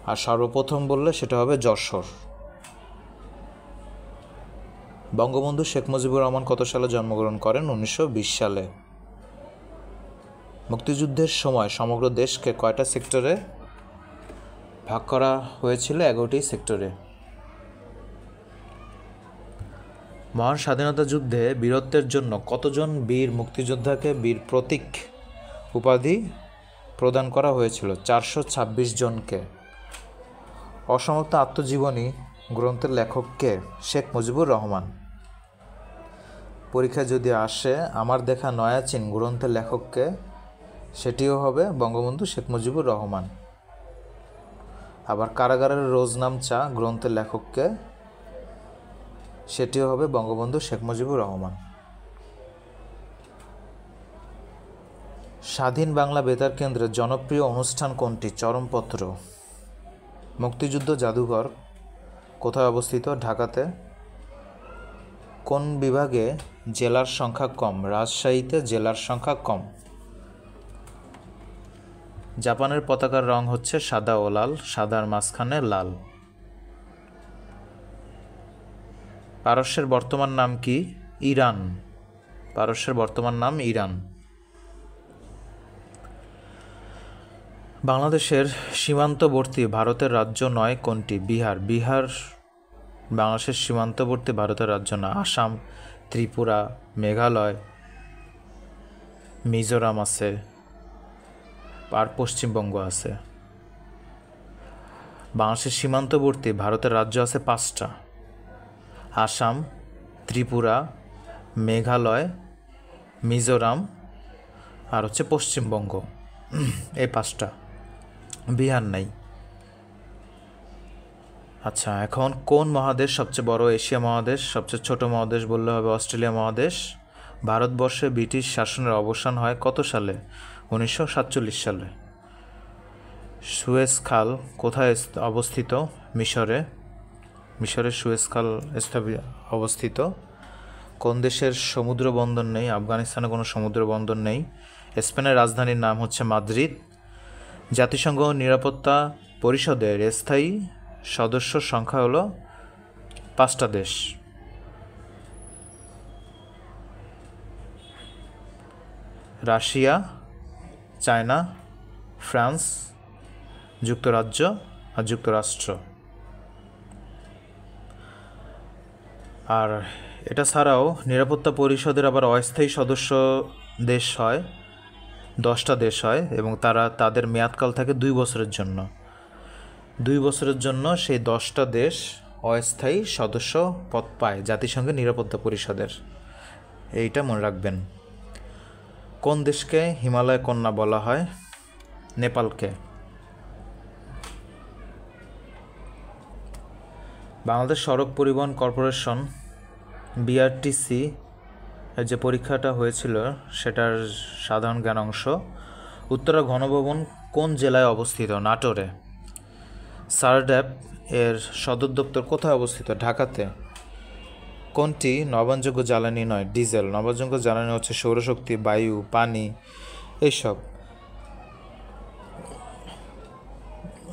আর সর্বপ্রথম বললে সেটা হবে যশোর। বঙ্গবন্ধু শেখ মুজিবুর রহমান কত সালে জন্মগ্রহণ করেন? 1920 সালে। মুক্তিযুদ্ধের সময় সমগ্র দেশকে কয়টা সেক্টরে ভাগ করা হয়েছিল? 11টি সেক্টরে। মহান স্বাধীনতা যুদ্ধে বীরত্বের জন্য কতজন বীর মুক্তিযোদ্ধাকে বীর প্রতীক উপাধি প্রদান করা হয়েছিল? 426 জনকে। অসমাপ্ত আত্মজীবনী গ্রন্থের লেখককে? শেখ মুজিবুর রহমান। পরীক্ষায় যদি আসে আমার দেখা নয়াচীন গ্রন্থের লেখককে, সেটিও হবে বঙ্গবন্ধু শেখ মুজিবুর রহমান। আবার কারাগারের রোজনাম চা গ্রন্থের লেখককে, সেটিও হবে বঙ্গবন্ধু শেখ মুজিবুর রহমান। স্বাধীন বাংলা বেতার কেন্দ্রের জনপ্রিয় অনুষ্ঠান কোনটি? চরমপত্র। মুক্তিযুদ্ধ জাদুঘর কোথায় অবস্থিত? ঢাকাতে। কোন বিভাগে জেলার সংখ্যা কম? রাজশাহীতে জেলার সংখ্যা কম। জাপানের পতাকার রং হচ্ছে সাদা ও লাল, সাদার মাঝখানে লাল। পারস্যের বর্তমান নাম কি? ইরান। পারস্যের বর্তমান নাম ইরান। বাংলাদেশের সীমান্তবর্তী ভারতের রাজ্য নয় কোনটি? বিহার। বিহার বাংলাদেশের সীমান্তবর্তী ভারতের রাজ্য না। আসাম, ত্রিপুরা, মেঘালয়, মিজোরাম আছে, আর পশ্চিমবঙ্গ আছে। বাংলাদেশের সীমান্তবর্তী ভারতের রাজ্য আছে 5টা: আসাম, ত্রিপুরা, মেঘালয়, মিজোরাম আর হচ্ছে পশ্চিমবঙ্গ। এই 5টা, বিহার নাই। আচ্ছা, এখন কোন মহাদেশ সবচেয়ে বড়? এশিয়া মহাদেশ। সবচেয়ে ছোট মহাদেশ বললে হবে অস্ট্রেলিয়া মহাদেশ। ভারতবর্ষে ব্রিটিশ শাসনের অবসান হয় কত সালে? 1947 সালে। সুয়েজ খাল কোথায় অবস্থিত? মিশরে। মিশরের সুয়েজ খাল অবস্থিত। কোন দেশের সমুদ্র বন্দর নেই? আফগানিস্তানে কোনো সমুদ্র বন্দর নেই। স্পেনের রাজধানীর নাম হচ্ছে মাদ্রিদ। জাতিসংঘ নিরাপত্তা পরিষদের স্থায়ী সদস্য সংখ্যা হলো 5টা দেশ: রাশিয়া, চায়না, ফ্রান্স, যুক্তরাজ্য আর যুক্তরাষ্ট্র। আর এটা ছাড়াও নিরাপত্তা পরিষদের আবার অস্থায়ী সদস্য দেশ হয় 10টা দেশ হয়, এবং তাদের মেয়াদকাল থাকে 2 বছরের জন্য। 2 বছরের জন্য সেই 10টা দেশ অস্থায়ী সদস্য পদ পায় জাতিসংঘের নিরাপত্তা পরিষদের। এইটা মনে রাখবেন। কোন দেশকে হিমালয় কন্যা বলা হয়? নেপালকে। বাংলাদেশ সড়ক পরিবহন কর্পোরেশন বিআরটিসি এর যে পরীক্ষাটা হয়েছিল সেটার সাধারণ জ্ঞান অংশ: উত্তরা গণভবন কোন জেলায় অবস্থিত? নাটোরে। সারড্যাপ এর সদর দপ্তর কোথায় অবস্থিত? ঢাকাতে। কোনটি নবায়নযোগ্য জ্বালানি নয়? ডিজেল। নবায়নযোগ্য জ্বালানি হচ্ছে সৌরশক্তি, বায়ু, পানি, এইসব।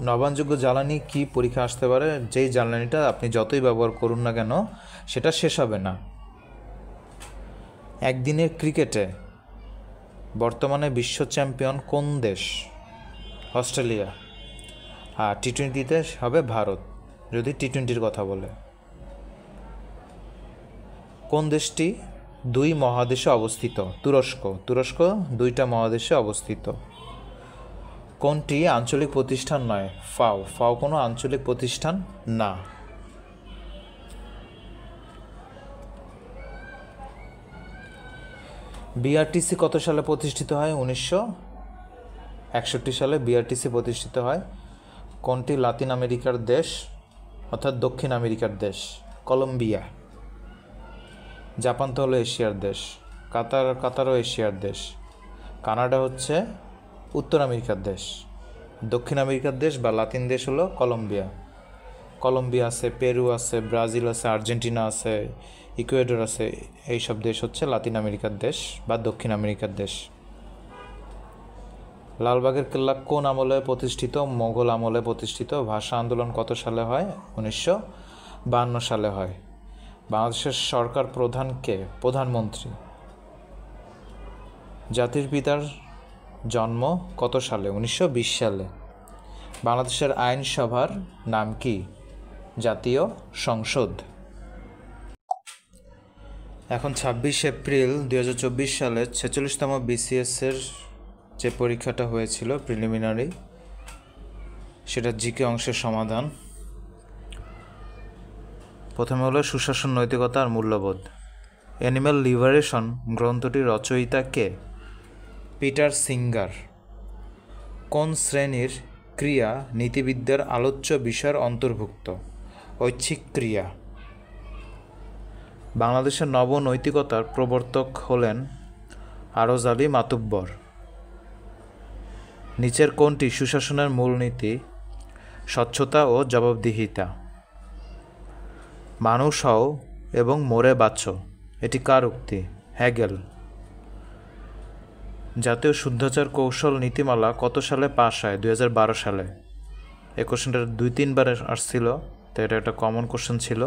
নবায়নযোগ্য জ্বালানি কি পরীক্ষা আসতে পারে? যেই জ্বালানিটা আপনি যতই ব্যবহার করুন না কেন সেটা শেষ হবে না। একদিনের ক্রিকেটে বর্তমানে বিশ্ব চ্যাম্পিয়ন কোন দেশ? অস্ট্রেলিয়া। আর টি-20তে হবে ভারত, যদি টি-20-র কথা বলে। কোন দেশটি 2 মহাদেশে অবস্থিত? তুরস্ক। তুরস্ক 2টা মহাদেশে অবস্থিত। কোনটি আঞ্চলিক প্রতিষ্ঠান নয়? ফাও। ফাও কোনো আঞ্চলিক প্রতিষ্ঠান না। বিআরটিসি কত সালে প্রতিষ্ঠিত হয়? 1961 সালে বিআরটিসি প্রতিষ্ঠিত হয়। কোনটি লাতিন আমেরিকার দেশ, অর্থাৎ দক্ষিণ আমেরিকার দেশ? কলম্বিয়া। জাপান তো হলো এশিয়ার দেশ। কাতারও এশিয়ার দেশ। কানাডা হচ্ছে উত্তর আমেরিকার দেশ। দক্ষিণ আমেরিকার দেশ বা লাতিন দেশ হলো কলম্বিয়া। কলম্বিয়া আছে, পেরু আছে, ব্রাজিল আছে, আর্জেন্টিনা আছে, ইকুয়েডর আছে। এইসব দেশ হচ্ছে লাতিন আমেরিকার দেশ বা দক্ষিণ আমেরিকার দেশ। লালবাগের কেল্লা কোন আমলে প্রতিষ্ঠিত? মোগল আমলে প্রতিষ্ঠিত। ভাষা আন্দোলন কত সালে হয়? 1952 সালে হয়। বাংলাদেশের সরকার প্রধান কে? প্রধানমন্ত্রী। জাতির পিতার জন্ম কত সালে? 1920 সালে। বাংলাদেশের আইনসভার নাম কি? জাতীয় সংসদ। এখন 26 এপ্রিল 2024 সালে 46তম BCS-এর যে পরীক্ষাটা হয়েছিল প্রিলিমিনারি, সেটা জিকে অংশের সমাধান। প্রথমে হলো সুশাসন, নৈতিকতা আর মূল্যবোধ। অ্যানিম্যাল লিবারেশন গ্রন্থটির রচয়িতা কে? Peter singer. কোন শ্রেণীর ক্রিয়া নীতিবিদদের আলোচ্য বিষয়ের অন্তর্ভুক্ত? ঐচ্ছিক ক্রিয়া। বাংলাদেশের নবনৈতিকতার প্রবর্তক হলেন আরজ আলী মাতুব্বর। নিচের কোনটি সুশাসনের মূলনীতি? স্বচ্ছতা ও জবাবদিহিতা। মানুষ হও এবং মরে বাঁচো, এটি কার উক্তি? হ্যাগেল। জাতীয় শুদ্ধাচার কৌশল নীতিমালা কত সালে পাশ হয়? 2012 সালে। এই কোশ্চেনটা 2-3 বার আসছিল, তো এটা একটা কমন কোশ্চেন ছিল।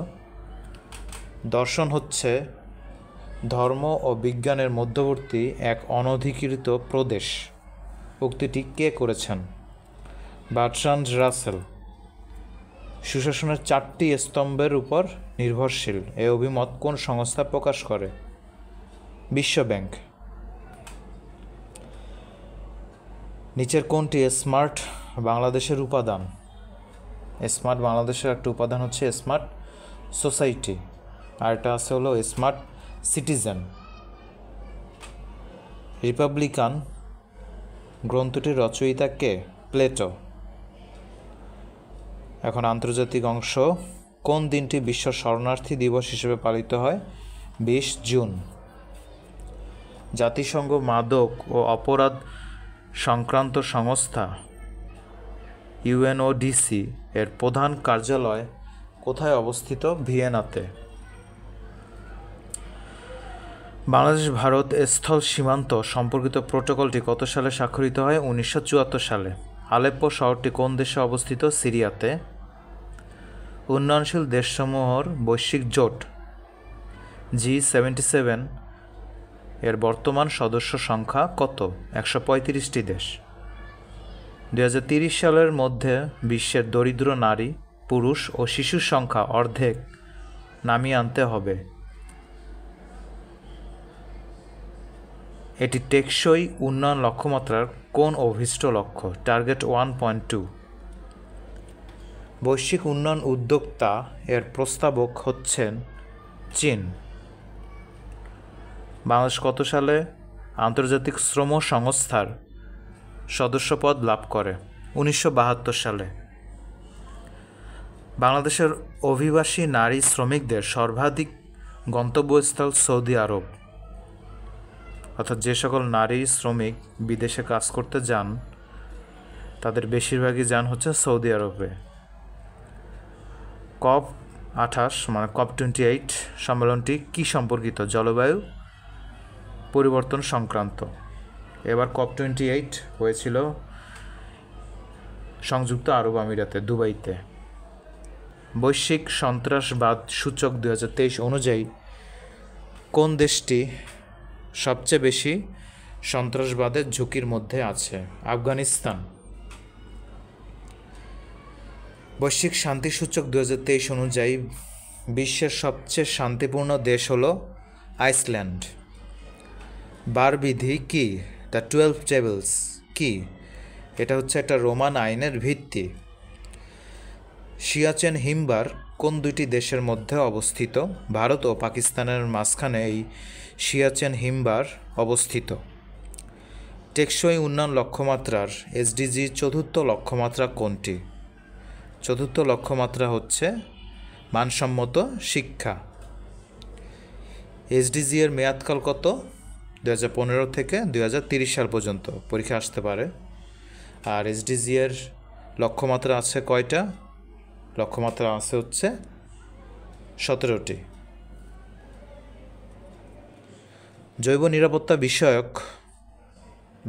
দর্শন হচ্ছে ধর্ম ও বিজ্ঞানের মধ্যবর্তী এক অনধিকৃত প্রদেশ। উক্তিটি কে করেছেন? বার্ট্রান্ড রাসেল। সুশাসনের 4টি স্তম্ভের উপর নির্ভরশীল এ অভিমত কোন সংস্থা প্রকাশ করে? বিশ্ব ব্যাংক। নিচের কোনটি স্মার্ট বাংলাদেশের উপাদান? স্মার্ট বাংলাদেশের একটা উপাদান হচ্ছে স্মার্ট সোসাইটি, আর এটা আছে হলো স্মার্ট সিটিজেন। রিপাবলিকান গ্রন্থটির রচয়িতা কে? প্লেটো। এখন আন্তর্জাতিক অংশ। কোন দিনটি বিশ্ব শরণার্থী দিবস হিসেবে পালিত হয়? 20 জুন। জাতিসংঘ মাদক ও অপরাধ সংক্রান্ত সংস্থা UNODC এর প্রধান কার্যালয় কোথায় অবস্থিত? ভিয়েনাতে। বাংলাদেশ ভারত স্থল সীমান্ত সম্পর্কিত প্রোটোকলটি কত সালে স্বাক্ষরিত হয়? 1974 সালে। আলেপ্পো শহরটি কোন দেশে অবস্থিত? সিরিয়াতে। উন্নয়নশীল দেশসমূহের বৈশ্বিক জোট G77 এর বর্তমান সদস্য সংখ্যা কত? 135টি দেশ। 2030 সালের মধ্যে বিশ্বের দরিদ্র নারী, পুরুষ ও শিশুর সংখ্যা অর্ধেক নামিয়ে আনতে হবে। এটি টেকসই উন্নয়ন লক্ষ্যমাত্রার কোন অভিষ্ট লক্ষ্য? টার্গেট 1.2। বৈশ্বিক উন্নয়ন উদ্যোক্তা এর প্রস্তাবক হচ্ছেন চীন। বাংলাদেশ কত সালে আন্তর্জাতিক শ্রম সংস্থার সদস্যপদ লাভ করে? 1972 সালে। বাংলাদেশের অভিবাসী নারী শ্রমিকদের সর্বাধিক গন্তব্যস্থল সৌদি আরব। অর্থাৎ যে সকল নারী শ্রমিক বিদেশে কাজ করতে যান, তাদের বেশিরভাগই যান হচ্ছে সৌদি আরবে। COP28 মানে COP28 সম্মেলনটি কি সম্পর্কিত? জলবায়ু পরিবর্তন সংক্রান্ত। এবার COP28 হয়েছিল সংযুক্ত আরব আমিরাতে, দুবাইতে। বৈশ্বিক সন্ত্রাসবাদ সূচক 2023 অনুযায়ী কোন দেশটি সবচেয়ে বেশি সন্ত্রাসবাদের ঝুঁকির মধ্যে আছে? আফগানিস্তান। বৈশ্বিক শান্তি সূচক 2023 অনুযায়ী বিশ্বের সবচেয়ে শান্তিপূর্ণ দেশ হলো আইসল্যান্ড। বারবিধি কি? দ্য 12 টেবলস কি? এটা হচ্ছে একটা রোমান আইনের ভিত্তি। সিয়াচেন হিমবার কোন দুইটি দেশের মধ্যে অবস্থিত? ভারত ও পাকিস্তানের মাঝখানে এই সিয়াচেন হিমবার অবস্থিত। টেকসই উন্নয়ন লক্ষ্যমাত্রার SDG চতুর্থ লক্ষ্যমাত্রা কোনটি? চতুর্থ লক্ষ্যমাত্রা হচ্ছে মানসম্মত শিক্ষা। SDG এর মেয়াদকাল কত? 2015 থেকে 2030 সাল পর্যন্ত পরীক্ষা আসতে পারে। আর SDG এর লক্ষ্যমাত্রা আছে কয়টা? লক্ষ্যমাত্রা আছে হচ্ছে 17টি। জৈব নিরাপত্তা বিষয়ক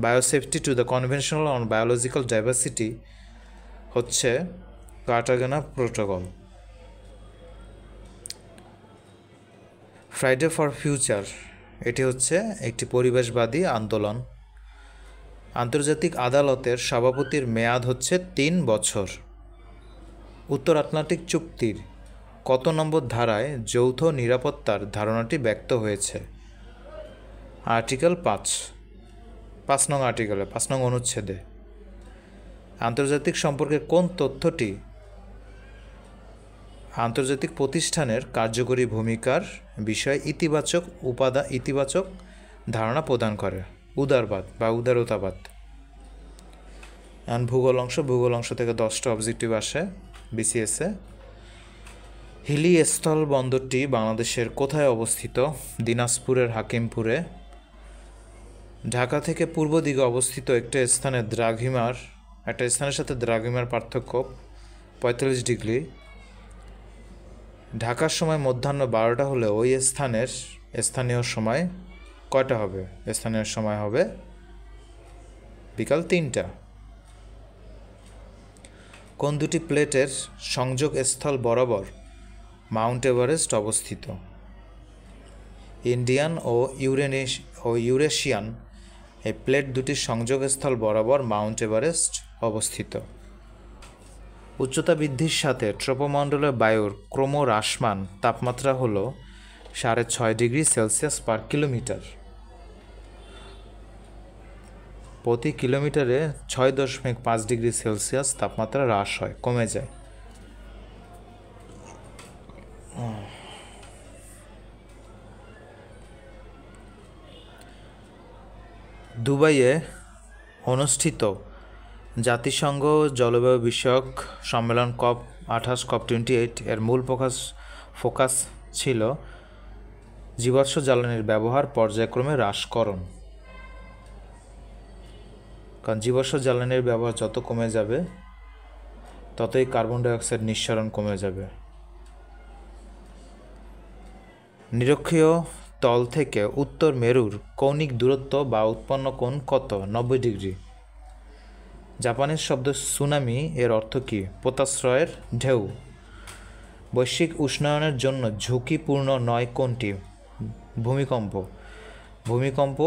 biosafety to the conventional on biological diversity হচ্ছে কার্টাগেনা প্রোটোকল। ফ্রাইডে ফর ফিউচার এটি হচ্ছে একটি পরিবেশবাদী আন্দোলন। আন্তর্জাতিক আদালতের সভাপতির মেয়াদ হচ্ছে 3 বছর। উত্তর আটলান্টিক চুক্তির কত নম্বর ধারায় যৌথ নিরাপত্তার ধারণাটি ব্যক্ত হয়েছে? আর্টিকেল 5 নং আর্টিকেলে 5 নং অনুচ্ছেদে। আন্তর্জাতিক সম্পর্কের কোন তথ্যটি আন্তর্জাতিক প্রতিষ্ঠানের কার্যকরী ভূমিকার বিষয়ে ইতিবাচক ধারণা প্রদান করে? উদারবাদ বা উদারতাবাদ। ভূগোল অংশ থেকে 10টা অবজেক্টিভ আসে বিসিএসে। হিলি স্থল বন্দরটি বাংলাদেশের কোথায় অবস্থিত? দিনাজপুরের হাকিমপুরে। ঢাকা থেকে পূর্ব দিকে অবস্থিত একটা স্থানের সাথে দ্রাঘিমার পার্থক্য 45 ডিগ্রি। ঢাকার সময় মধ্যাহ্ন 12টা হলে ওই স্থানীয় সময় কয়টা হবে? স্থানীয় সময় হবে বিকাল 3টা। কোন দুটি প্লেটের সংযোগ স্থল বরাবর মাউন্ট এভারেস্ট অবস্থিত? ইন্ডিয়ান ও ইউরেশিয়ান এই প্লেট দুটির সংযোগস্থল বরাবর মাউন্ট এভারেস্ট অবস্থিত। উচ্চতা বৃদ্ধির সাথে ট্রপোমণ্ডলের বায়ুর ক্রমহ্রাসমান তাপমাত্রা হল 6.5 ডিগ্রি সেলসিয়াস পার কিলোমিটার। প্রতি কিলোমিটারে 6.5 ডিগ্রি সেলসিয়াস তাপমাত্রা হ্রাস হয়, কমে যায়। দুবাইয়ে অনুষ্ঠিত জাতিসংঘ জলবায়ু বিষয়ক সম্মেলন COP28 COP28 এর মূল ফোকাস ছিল জীবাশ্ম জ্বালানির ব্যবহার পর্যায়ক্রমে হ্রাসকরণ। কারণ জীবাশ্ম জ্বালানির ব্যবহার যত কমে যাবে ততই কার্বন ডাইঅক্সাইড নিঃসরণ কমে যাবে। নিরক্ষীয় তল থেকে উত্তর মেরুর কৌণিক দূরত্ব বা উৎপন্ন কোণ কত? 90 ডিগ্রি। জাপানের শব্দ সুনামি এর অর্থ কী? পোতাশ্রয়ের ঢেউ। বৈশ্বিক উষ্ণায়নের জন্য ঝুঁকিপূর্ণ নয় কোনটি? ভূমিকম্প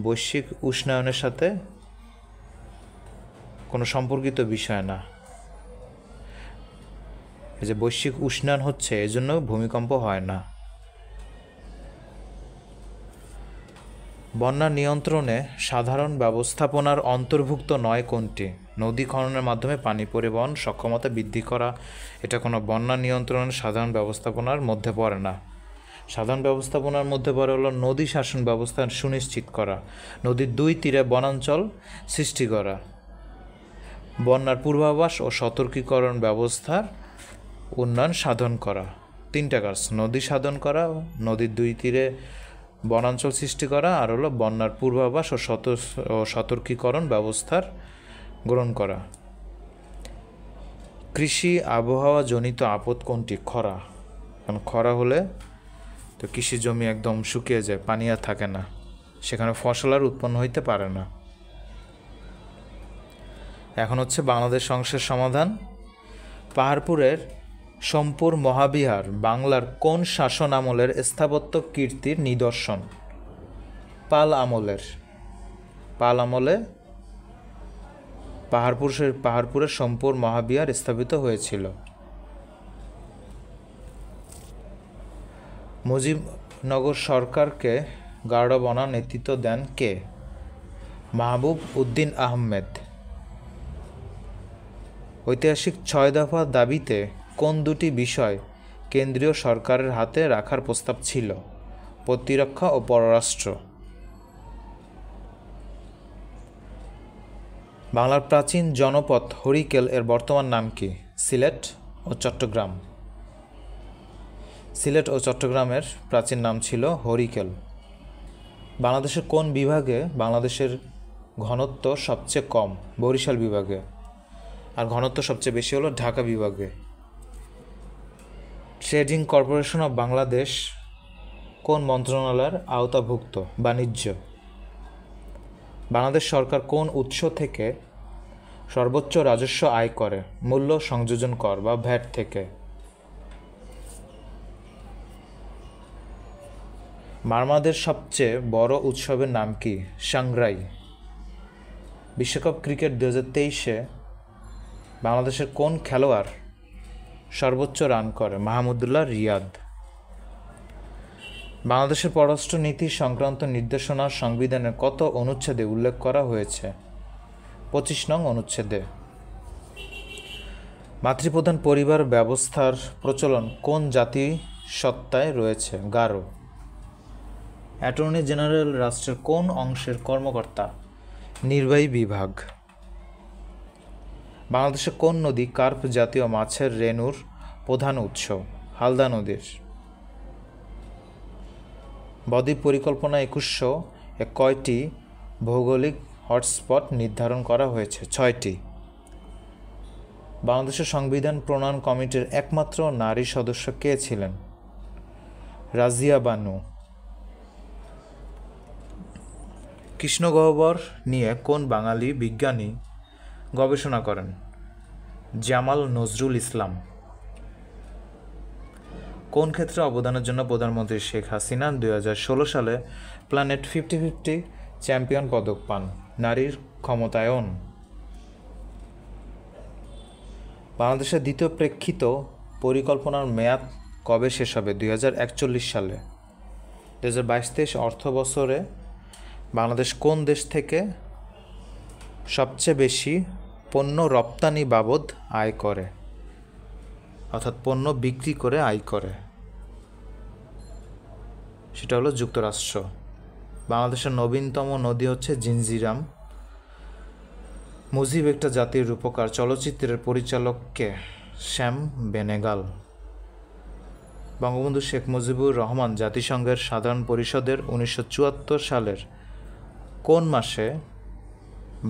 বৈশ্বিক উষ্ণায়নের সাথে কোনো সম্পর্কিত বিষয় না। এই যে বৈশ্বিক উষ্ণায়ন হচ্ছে এজন্য ভূমিকম্প হয় না। বন্যা নিয়ন্ত্রণে সাধারণ ব্যবস্থাপনার অন্তর্ভুক্ত নয় কোনটি? নদী খননের মাধ্যমে পানি পরিবহন সক্ষমতা বৃদ্ধি করা এটা কোনো বন্যা নিয়ন্ত্রণের সাধারণ ব্যবস্থাপনার মধ্যে পড়ে না। সাধারণ ব্যবস্থাপনার মধ্যে পড়ে হলো নদী শাসন ব্যবস্থা সুনিশ্চিত করা, নদীর 2 তীরে বনাঞ্চল সৃষ্টি করা, বন্যার পূর্বাভাস ও সতর্কীকরণ ব্যবস্থার উন্নয়ন সাধন করা। 3টা কাজ: নদী সাধন করা, নদীর 2 তীরে বনাঞ্চল সৃষ্টি করা, আর হলো বন্যার পূর্বাভাস ও সতর্কীকরণ ব্যবস্থার গ্রহণ করা। কৃষি আবহাওয়া জনিত আপদ কোনটি? খরা। কারণ খরা হলে তো কৃষি জমি একদম শুকিয়ে যায়, পানি আর থাকে না, সেখানে ফসল আর উৎপন্ন হইতে পারে না। এখন হচ্ছে বাংলাদেশ অংশের সমাধান। পাহাড়পুরের সোমপুর মহাবিহার বাংলার কোন শাসন আমলের স্থাপত্য কীর্তির নিদর্শন? পাল আমলে পাহাড়পুরের সোমপুর মহাবিহার স্থাপিত হয়েছিল। মুজিবনগর সরকারকে গার্ড অব অনার নেতৃত্ব দেন কে? মাহবুব উদ্দিন আহমেদ। ঐতিহাসিক 6 দফা দাবিতে কোন দুটি বিষয় কেন্দ্রীয় সরকারের হাতে রাখার প্রস্তাব ছিল? প্রতিরক্ষা ও পররাষ্ট্র। বাংলার প্রাচীন জনপদ হরিকেল এর বর্তমান নাম কি? সিলেট ও চট্টগ্রাম। সিলেট ও চট্টগ্রামের প্রাচীন নাম ছিল হরিকেল। বাংলাদেশের কোন বিভাগে বাংলাদেশের ঘনত্ব সবচেয়ে কম? বরিশাল বিভাগে। আর ঘনত্ব সবচেয়ে বেশি হলো ঢাকা বিভাগে। ট্রেডিং কর্পোরেশন অফ বাংলাদেশ কোন মন্ত্রণালয়ের আওতাভুক্ত? বাণিজ্য। বাংলাদেশ সরকার কোন উৎস থেকে সর্বোচ্চ রাজস্ব আয় করে? মূল্য সংযোজন কর বা ভ্যাট থেকে। মারমাদের সবচেয়ে বড় উৎসবের নাম কি? সাংগ্রাই। বিশ্বকাপ ক্রিকেট 2023-এ বাংলাদেশের কোন খেলোয়াড় সর্বোচ্চ রান করে? মাহমুদুল্লাহ রিয়াদ। বাংলাদেশের পররাষ্ট্র নীতি সংক্রান্ত নির্দেশনা সংবিধানের কত অনুচ্ছেদে উল্লেখ করা হয়েছে? 25 নং অনুচ্ছেদে। মাতৃপ্রধান পরিবার ব্যবস্থার প্রচলন কোন জাতিসত্তায় রয়েছে? গারো। অ্যাটর্নি জেনারেল রাষ্ট্রের কোন অংশের কর্মকর্তা? নির্বাহী বিভাগ। বাংলাদেশে কোন নদী কার্প জাতীয় মাছের রেণুর প্রধান উৎস? হালদা নদীর। বদ্বীপ পরিকল্পনা 2100 কয়টি ভৌগোলিক হটস্পট নির্ধারণ করা হয়েছে? 6টি। বাংলাদেশের সংবিধান প্রণয়ন কমিটির একমাত্র নারী সদস্য কে ছিলেন? রাজিয়া বানু। কৃষ্ণগহ্বর নিয়ে কোন বাঙালি বিজ্ঞানী গবেষণা করেন? জামাল নজরুল ইসলাম। কোন ক্ষেত্রে অবদানের জন্য প্রধানমন্ত্রী শেখ হাসিনা 2016 সালে প্ল্যানেট 50-50 চ্যাম্পিয়ন পদক পান? নারীর ক্ষমতায়ন। বাংলাদেশের দ্বিতীয় প্রেক্ষিত পরিকল্পনার মেয়াদ কবে শেষ হবে? 2041 সালে। 2022-23 অর্থ বছরে বাংলাদেশ কোন দেশ থেকে সবচেয়ে বেশি পণ্য রপ্তানি বাবদ আয় করে, অর্থাৎ পণ্য বিক্রি করে আয় করে? সেটা হলো যুক্তরাষ্ট্র। বাংলাদেশের নবীনতম নদী হচ্ছে জিঞ্জিরাম। মুজিব একটা জাতির রূপকার চলচ্চিত্রের পরিচালক কে? শ্যাম বেনেগাল। বঙ্গবন্ধু শেখ মুজিবুর রহমান জাতিসংঘের সাধারণ পরিষদের 1974 সালের কোন মাসে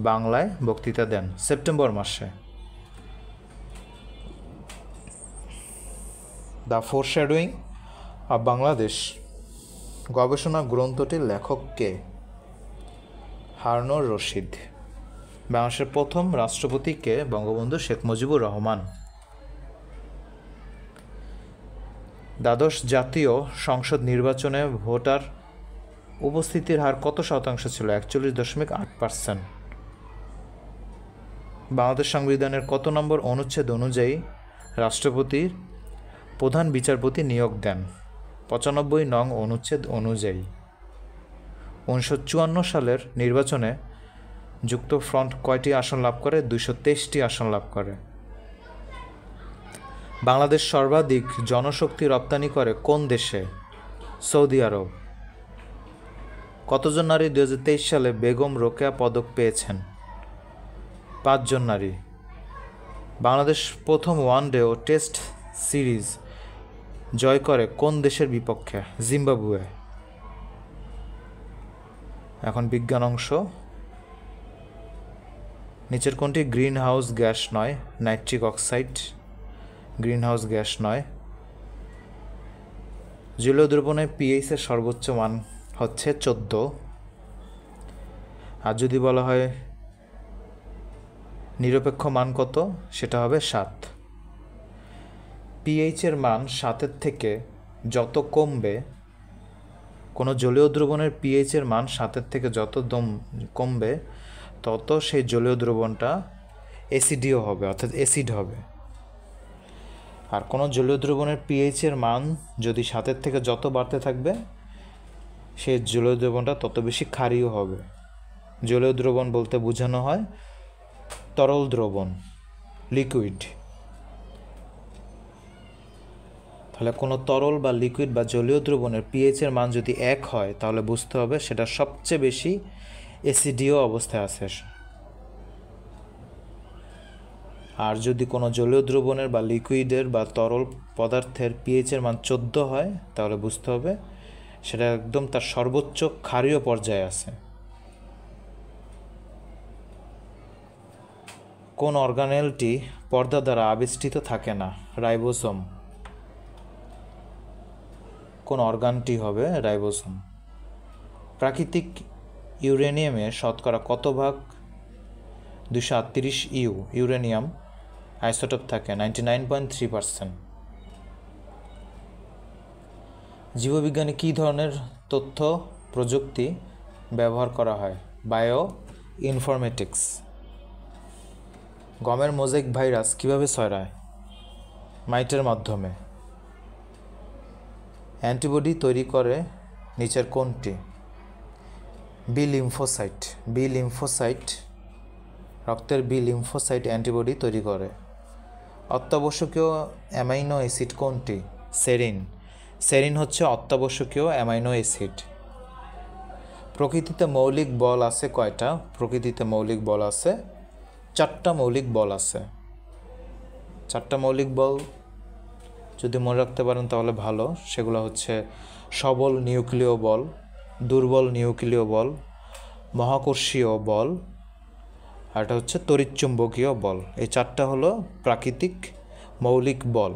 বাংলায় বক্তৃতা দেন? সেপ্টেম্বর মাসে। দ্য ফোরশ্যাডোয়িং অব বাংলাদেশ গবেষণা গ্রন্থটির লেখক কে? হারুনুর রশিদ। বাংলাদেশের প্রথম রাষ্ট্রপতি কে? বঙ্গবন্ধু শেখ মুজিবুর রহমান। দ্বাদশ জাতীয় সংসদ নির্বাচনে ভোটার উপস্থিতির হার কত শতাংশ ছিল? 41.8%। বাংলাদেশ সংবিধানের কত নম্বর অনুচ্ছেদ অনুযায়ী রাষ্ট্রপতির প্রধান বিচারপতি নিয়োগ দেন? 95 নং অনুচ্ছেদ অনুযায়ী। 1954 সালের নির্বাচনে যুক্তফ্রন্ট কয়টি আসন লাভ করে? 223টি আসন লাভ করে। বাংলাদেশ সর্বাধিক জনশক্তি রপ্তানি করে কোন দেশে? সৌদি আরব। কতজন নারী 2023 সালে বেগম রোকেয়া পদক পেয়েছেন? 5 জন নারী। বাংলাদেশ প্রথম ওয়ানডে ও টেস্ট সিরিজ জয় করে কোন দেশের বিপক্ষে? জিম্বাবুয়ে। এখন বিজ্ঞান অংশ। নিচের কোনটি গ্রিন হাউস গ্যাস নয়? Nitric oxide green house gas নয়। জলীয় দ্রবণে পিএইচ এর সর্বোচ্চ মান হচ্ছে 14। আর যদি বলা হয় নিরপেক্ষ মান কত, সেটা হবে 7। পিএইচ এর মান 7-এর থেকে যত কমবে, কোনো জলীয় দ্রবণের পিএইচ এর মান 7-এর থেকে যত কমবে তত সেই জলীয় দ্রবণটা অ্যাসিডীয় হবে, অর্থাৎ অ্যাসিড হবে। আর কোনো জলীয় দ্রবণের পিএইচ এর মান যদি 7-এর থেকে যত বাড়তে থাকবে, সেই জলীয় দ্রবণটা তত বেশি ক্ষারীয় হবে। জলীয় দ্রবণ বলতে বোঝানো হয় তরল দ্রবণ, লিকুইড। তাহলে কোনো তরল বা লিকুইড বা জলীয় দ্রবণের পিএইচ এর মান যদি 1 হয়, তাহলে বুঝতে হবে সেটা সবচেয়ে বেশি অ্যাসিডীয় অবস্থায় আছে। আর যদি কোনো জলীয় দ্রবণের বা লিকুইডের বা তরল পদার্থের পিএইচ এর মান 14 হয়, তাহলে বুঝতে হবে সেটা একদম তার সর্বোচ্চ ক্ষারীয় পর্যায়ে আছে। কোন অর্গানেলটি পর্দা দ্বারা আবেষ্টিত থাকে না? রাইবোসোম। কোন অর্গানটি হবে রাইবোসোম। প্রাকৃতিক ইউরেনিয়ামে শতকরা কত ভাগ 238 ইউরেনিয়াম আইসোটোপ থাকে? 99.3%। জীববিজ্ঞানে কী ধরনের তথ্য প্রযুক্তি ব্যবহার করা হয়? Bio informatics. গমের মোজাইক ভাইরাস কিভাবে ছড়ায়? মাইটের মাধ্যমে। অ্যান্টিবডি তৈরি করে নিচের কোনটি? বি লিম্ফোসাইট রক্তের বি লিম্ফোসাইট অ্যান্টিবডি তৈরি করে। অত্যাবশ্যকীয় অ্যামাইনো অ্যাসিড কোনটি? সেরিন হচ্ছে অত্যাবশ্যকীয় অ্যামাইনো অ্যাসিড। প্রকৃতিতে মৌলিক বল আছে কয়টা? প্রকৃতিতে মৌলিক বল আছে 4টা মৌলিক বল আছে। 4টা মৌলিক বল যদি মনে রাখতে পারেন তাহলে ভালো। সেগুলো হচ্ছে সবল নিউক্লিয় বল, দুর্বল নিউক্লিয় বল, মহাকর্ষীয় বল, আর এটা হচ্ছে তড়িৎচুম্বকীয় বল। এই 4টা হলো প্রাকৃতিক মৌলিক বল।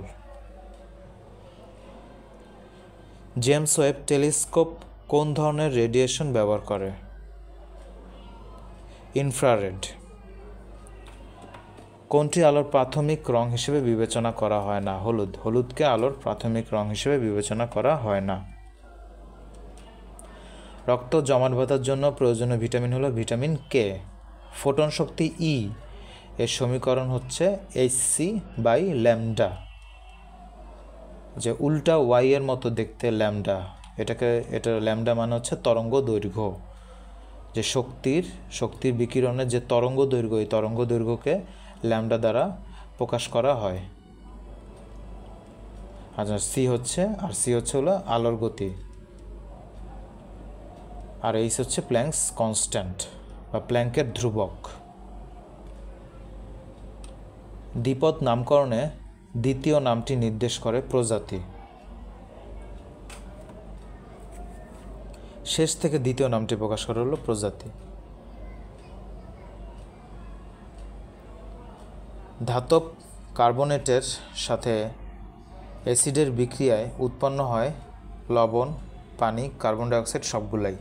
জেমস ওয়েব টেলিস্কোপ কোন ধরনের রেডিয়েশন ব্যবহার করে? ইনফ্রারেড। কোনটি আলোর প্রাথমিক রং হিসেবে বিবেচনা করা হয় না? হলুদকে আলোর প্রাথমিক রং হিসেবে বিবেচনা করা হয় না। রক্ত জমাট বাঁধার জন্য প্রয়োজনীয় ভিটামিন হলো ভিটামিন কে। ফোটন শক্তি ই এর সমীকরণ হচ্ছে hc/ল্যামডা, যে উল্টা ওয়াই এর মতো দেখতে ল্যামডা। এটা ল্যামডা মানে হচ্ছে তরঙ্গ দৈর্ঘ্য, যে শক্তির বিকিরণের যে তরঙ্গ দৈর্ঘ্য, এই তরঙ্গ দৈর্ঘ্যকে ল্যামডা দ্বারা প্রকাশ করা হয়। আচ্ছা, সি হচ্ছে হলো আলোর গতি, আর এইচ হচ্ছে প্ল্যাঙ্কস কনস্ট্যান্ট বা প্ল্যাঙ্কের ধ্রুবক। দ্বিপদ নামকরণে দ্বিতীয় নামটি নির্দেশ করে প্রজাতি। শেষ থেকে দ্বিতীয় নামটি প্রকাশ করা হলো প্রজাতি। ধাতব কার্বনেটের সাথে অ্যাসিডের বিক্রিয়ায় উৎপন্ন হয় লবণ, পানি, কার্বন ডাইঅক্সাইড সবগুলাই।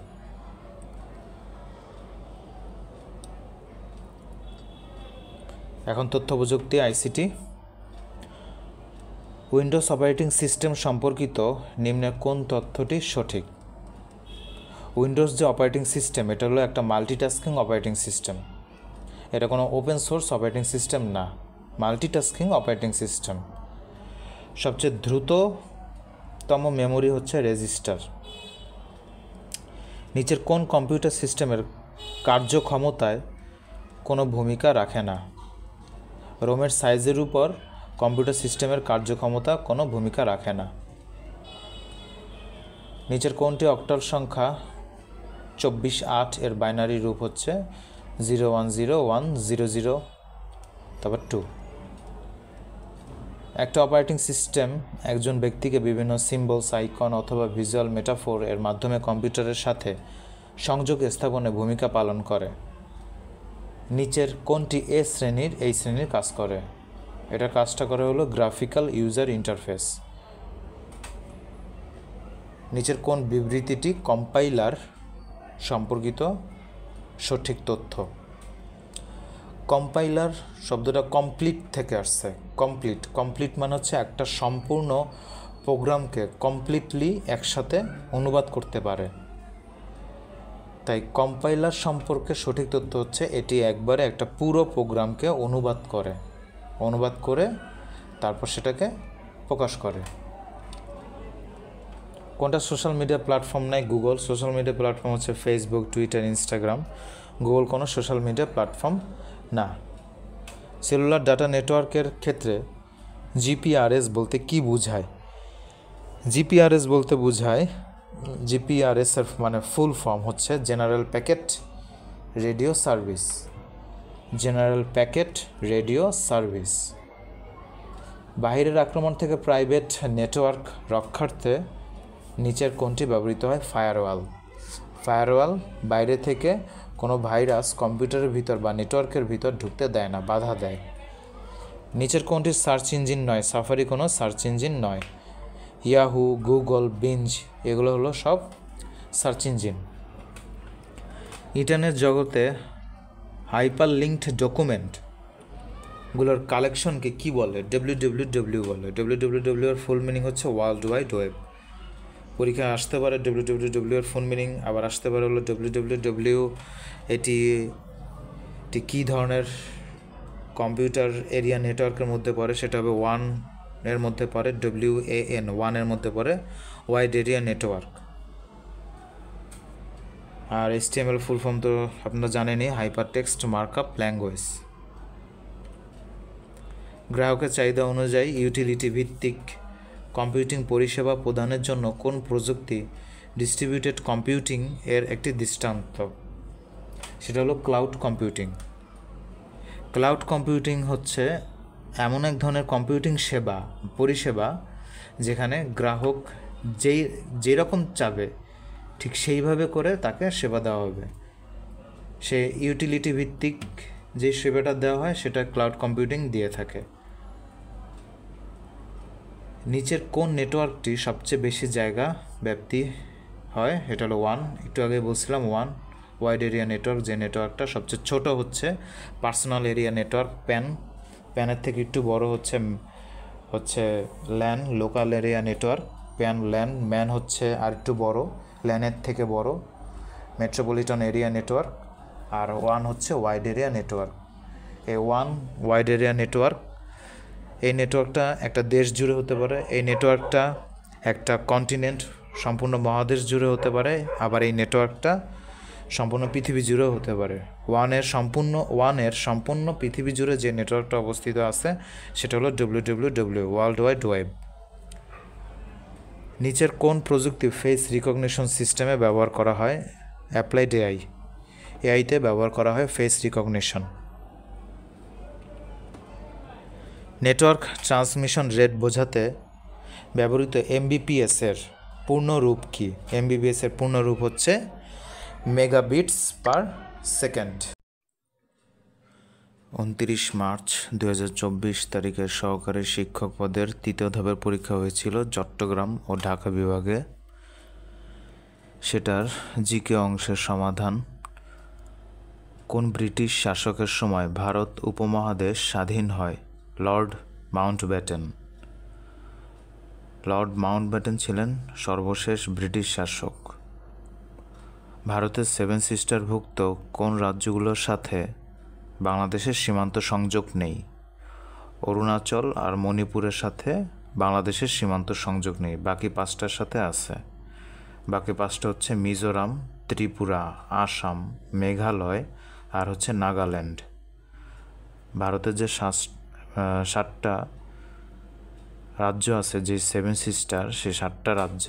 এখন তথ্য প্রযুক্তি আইসিটি। উইন্ডোজ অপারেটিং সিস্টেম সম্পর্কিত নিম্নের কোন তথ্যটি সঠিক? উইন্ডোজ যে অপারেটিং সিস্টেম, এটা হলো একটা মাল্টিটাস্কিং অপারেটিং সিস্টেম। এটা কোনো ওপেন সোর্স অপারেটিং সিস্টেম না, মাল্টিটাস্কিং অপারেটিং সিস্টেম। সবচেয়ে দ্রুততম মেমোরি হচ্ছে রেজিস্টার। নিচের কোন কম্পিউটার সিস্টেমের কার্যক্ষমতায় কোনো ভূমিকা রাখে না? রোমের সাইজের উপর কম্পিউটার সিস্টেমের কার্যক্ষমতা কোনো ভূমিকা রাখে না। নিচের কোনটি অক্টাল সংখ্যা 24/8 এর বাইনারি রূপ হচ্ছে 010100 তারপর 2। একটা অপারেটিং সিস্টেম একজন ব্যক্তিকে বিভিন্ন সিম্বলস, আইকন অথবা ভিজুয়াল মেটাফোর এর মাধ্যমে কম্পিউটারের সাথে সংযোগ স্থাপনে ভূমিকা পালন করে। নিচের কোনটি এই শ্রেণীর কাজ করে? এটা কাজটা করে হলো গ্রাফিক্যাল ইউজার ইন্টারফেস। নিচের কোন বিবৃতিটি কম্পাইলার সম্পর্কিত সঠিক তথ্য? কম্পাইলার শব্দটা কমপ্লিট থেকে আসছে। কমপ্লিট মানে হচ্ছে একটা সম্পূর্ণ প্রোগ্রামকে কমপ্লিটলি একসাথে অনুবাদ করতে পারে। তাই কম্পাইলার সম্পর্কে সঠিক তথ্য হচ্ছে এটি একবারে একটা পুরো প্রোগ্রামকে অনুবাদ করে তারপর সেটাকে প্রকাশ করে। কোনটা সোশ্যাল মিডিয়া প্ল্যাটফর্ম নাই? গুগল। সোশ্যাল মিডিয়া প্ল্যাটফর্ম হচ্ছে ফেসবুক, টুইটার, ইনস্টাগ্রাম। গুগল কোনো সোশ্যাল মিডিয়া প্ল্যাটফর্ম না। সেলুলার ডাটা নেটওয়ার্কের ক্ষেত্রে জিপিআরএস বলতে কি বোঝায়? জিপিআরএস বলতে বোঝায়, জিপিআরএস এর মানে ফুল ফর্ম হচ্ছে general packet radio service. General packet radio service. বাহিরের আক্রমণ থেকে প্রাইভেট নেটওয়ার্ক রক্ষার্থে নিচের কোনটি ব্যবহৃত হয়? ফায়ারওয়াল বাইরে থেকে কোনো ভাইরাস কম্পিউটারের ভিতর বা নেটওয়ার্কের ভিতর ঢুকতে দেয় না, বাধা দেয়। নিচের কোনটি সার্চ ইঞ্জিন নয়? সাফারি কোনো সার্চ ইঞ্জিন নয়। ইয়াহু, গুগল, বিঞ্জ এগুলো হলো সব সার্চ ইঞ্জিন। ইন্টারনেট জগতে হাইপার লিঙ্কড ডকুমেন্টগুলোর কালেকশনকে কি বলে? ডব্লিউ বলে। ডব্লিউ এর ফুল মিনিং হচ্ছে ওয়ার্ল্ড ওয়াইড ওয়েব। পরীক্ষায় আসতে পারে ডব্লিউ এর ফুল মিনিং, আবার আসতে পারে হলো ডব্লিউ এটি কী ধরনের কম্পিউটার এরিয়া নেটওয়ার্কের মধ্যে পড়ে, সেটা হবে ওয়ান এর মধ্যে পড়ে, WAN ওয়ানের মধ্যে পড়ে ওয়াইড এরিয়া নেটওয়ার্ক। আর HTML ফুল ফর্ম তো আপনারা জানেনই, হাইপার টেক্সট মার্কআপ ল্যাঙ্গুয়েজ। গ্রাহকের চাহিদা অনুযায়ী ইউটিলিটি ভিত্তিক কম্পিউটিং পরিষেবা প্রদানের জন্য কোন প্রযুক্তি ডিস্ট্রিবিউটেড কম্পিউটিং এর একটি দৃষ্টান্ত? সেটা হলো ক্লাউড কম্পিউটিং। ক্লাউড কম্পিউটিং হচ্ছে এমন এক ধরনের কম্পিউটিং পরিষেবা যেখানে গ্রাহক যেরকম চাবে ঠিক সেইভাবে করে তাকে সেবা দেওয়া হবে। সে ইউটিলিটি ভিত্তিক যে সেবাটা দেওয়া হয় সেটা ক্লাউড কম্পিউটিং দিয়ে থাকে। নিচের কোন নেটওয়ার্কটি সবচেয়ে বেশি জায়গা ব্যাপ্তি হয়? এটা হলো ওয়ান। একটু আগে বলছিলাম ওয়ান ওয়াইড এরিয়া নেটওয়ার্ক। যে নেটওয়ার্কটা সবচেয়ে ছোট হচ্ছে পার্সোনাল এরিয়া নেটওয়ার্ক, প্যানের থেকে একটু বড় হচ্ছে LAN local area network. Man হচ্ছে আর একটু বড়, ল্যানের থেকে বড় মেট্রোপলিটন এরিয়া নেটওয়ার্ক। আর ওয়ান হচ্ছে ওয়াইড এরিয়া নেটওয়ার্ক। এই ওয়ান ওয়াইড এরিয়া নেটওয়ার্ক, এই নেটওয়ার্কটা একটা দেশ জুড়ে হতে পারে, এই নেটওয়ার্কটা একটা কন্টিনেন্ট সম্পূর্ণ মহাদেশ জুড়ে হতে পারে, আবার এই নেটওয়ার্কটা সম্পূর্ণ পৃথিবী জুড়েও হতে পারে। ওয়ানের সম্পূর্ণ পৃথিবী জুড়ে যে নেটওয়ার্কটা অবস্থিত আছে সেটা হলো WWW ওয়ার্ল্ড ওয়াইড ওয়েব। নিচের কোন প্রযুক্তি ফেস রিকগনিশন সিস্টেমে ব্যবহার করা হয়? অ্যাপ্লাইড এআইতে ব্যবহার করা হয় face recognition. Network transmission rate বোঝাতে ব্যবহৃত MBPS এর পূর্ণ রূপ কি? MBPS এর পূর্ণ রূপ হচ্ছে মেগাবিটস পার সেকেন্ড। 29 মার্চ 2024 তারিখে সহকারী শিক্ষক পদের তৃতীয় ধাপের পরীক্ষা হয়েছিল চট্টগ্রাম ও ঢাকা বিভাগে। সেটার জিকে অংশের সমাধান। কোন ব্রিটিশ শাসকের সময় ভারত উপমহাদেশ স্বাধীন হয়? লর্ড মাউন্টব্যাটেন ছিলেন সর্বশেষ ব্রিটিশ শাসক। ভারতের 7 সিস্টারভুক্ত কোন রাজ্যগুলোর সাথে বাংলাদেশের সীমান্ত সংযোগ নেই? অরুণাচল আর মণিপুরের সাথে বাংলাদেশের সীমান্ত সংযোগ নেই, বাকি 5টার সাথে আছে। বাকি 5টা হচ্ছে মিজোরাম, ত্রিপুরা, আসাম, মেঘালয় আর হচ্ছে নাগাল্যান্ড। ভারতের যে 7টা রাজ্য আছে, যে 7 সিস্টার, সেই 7টা রাজ্য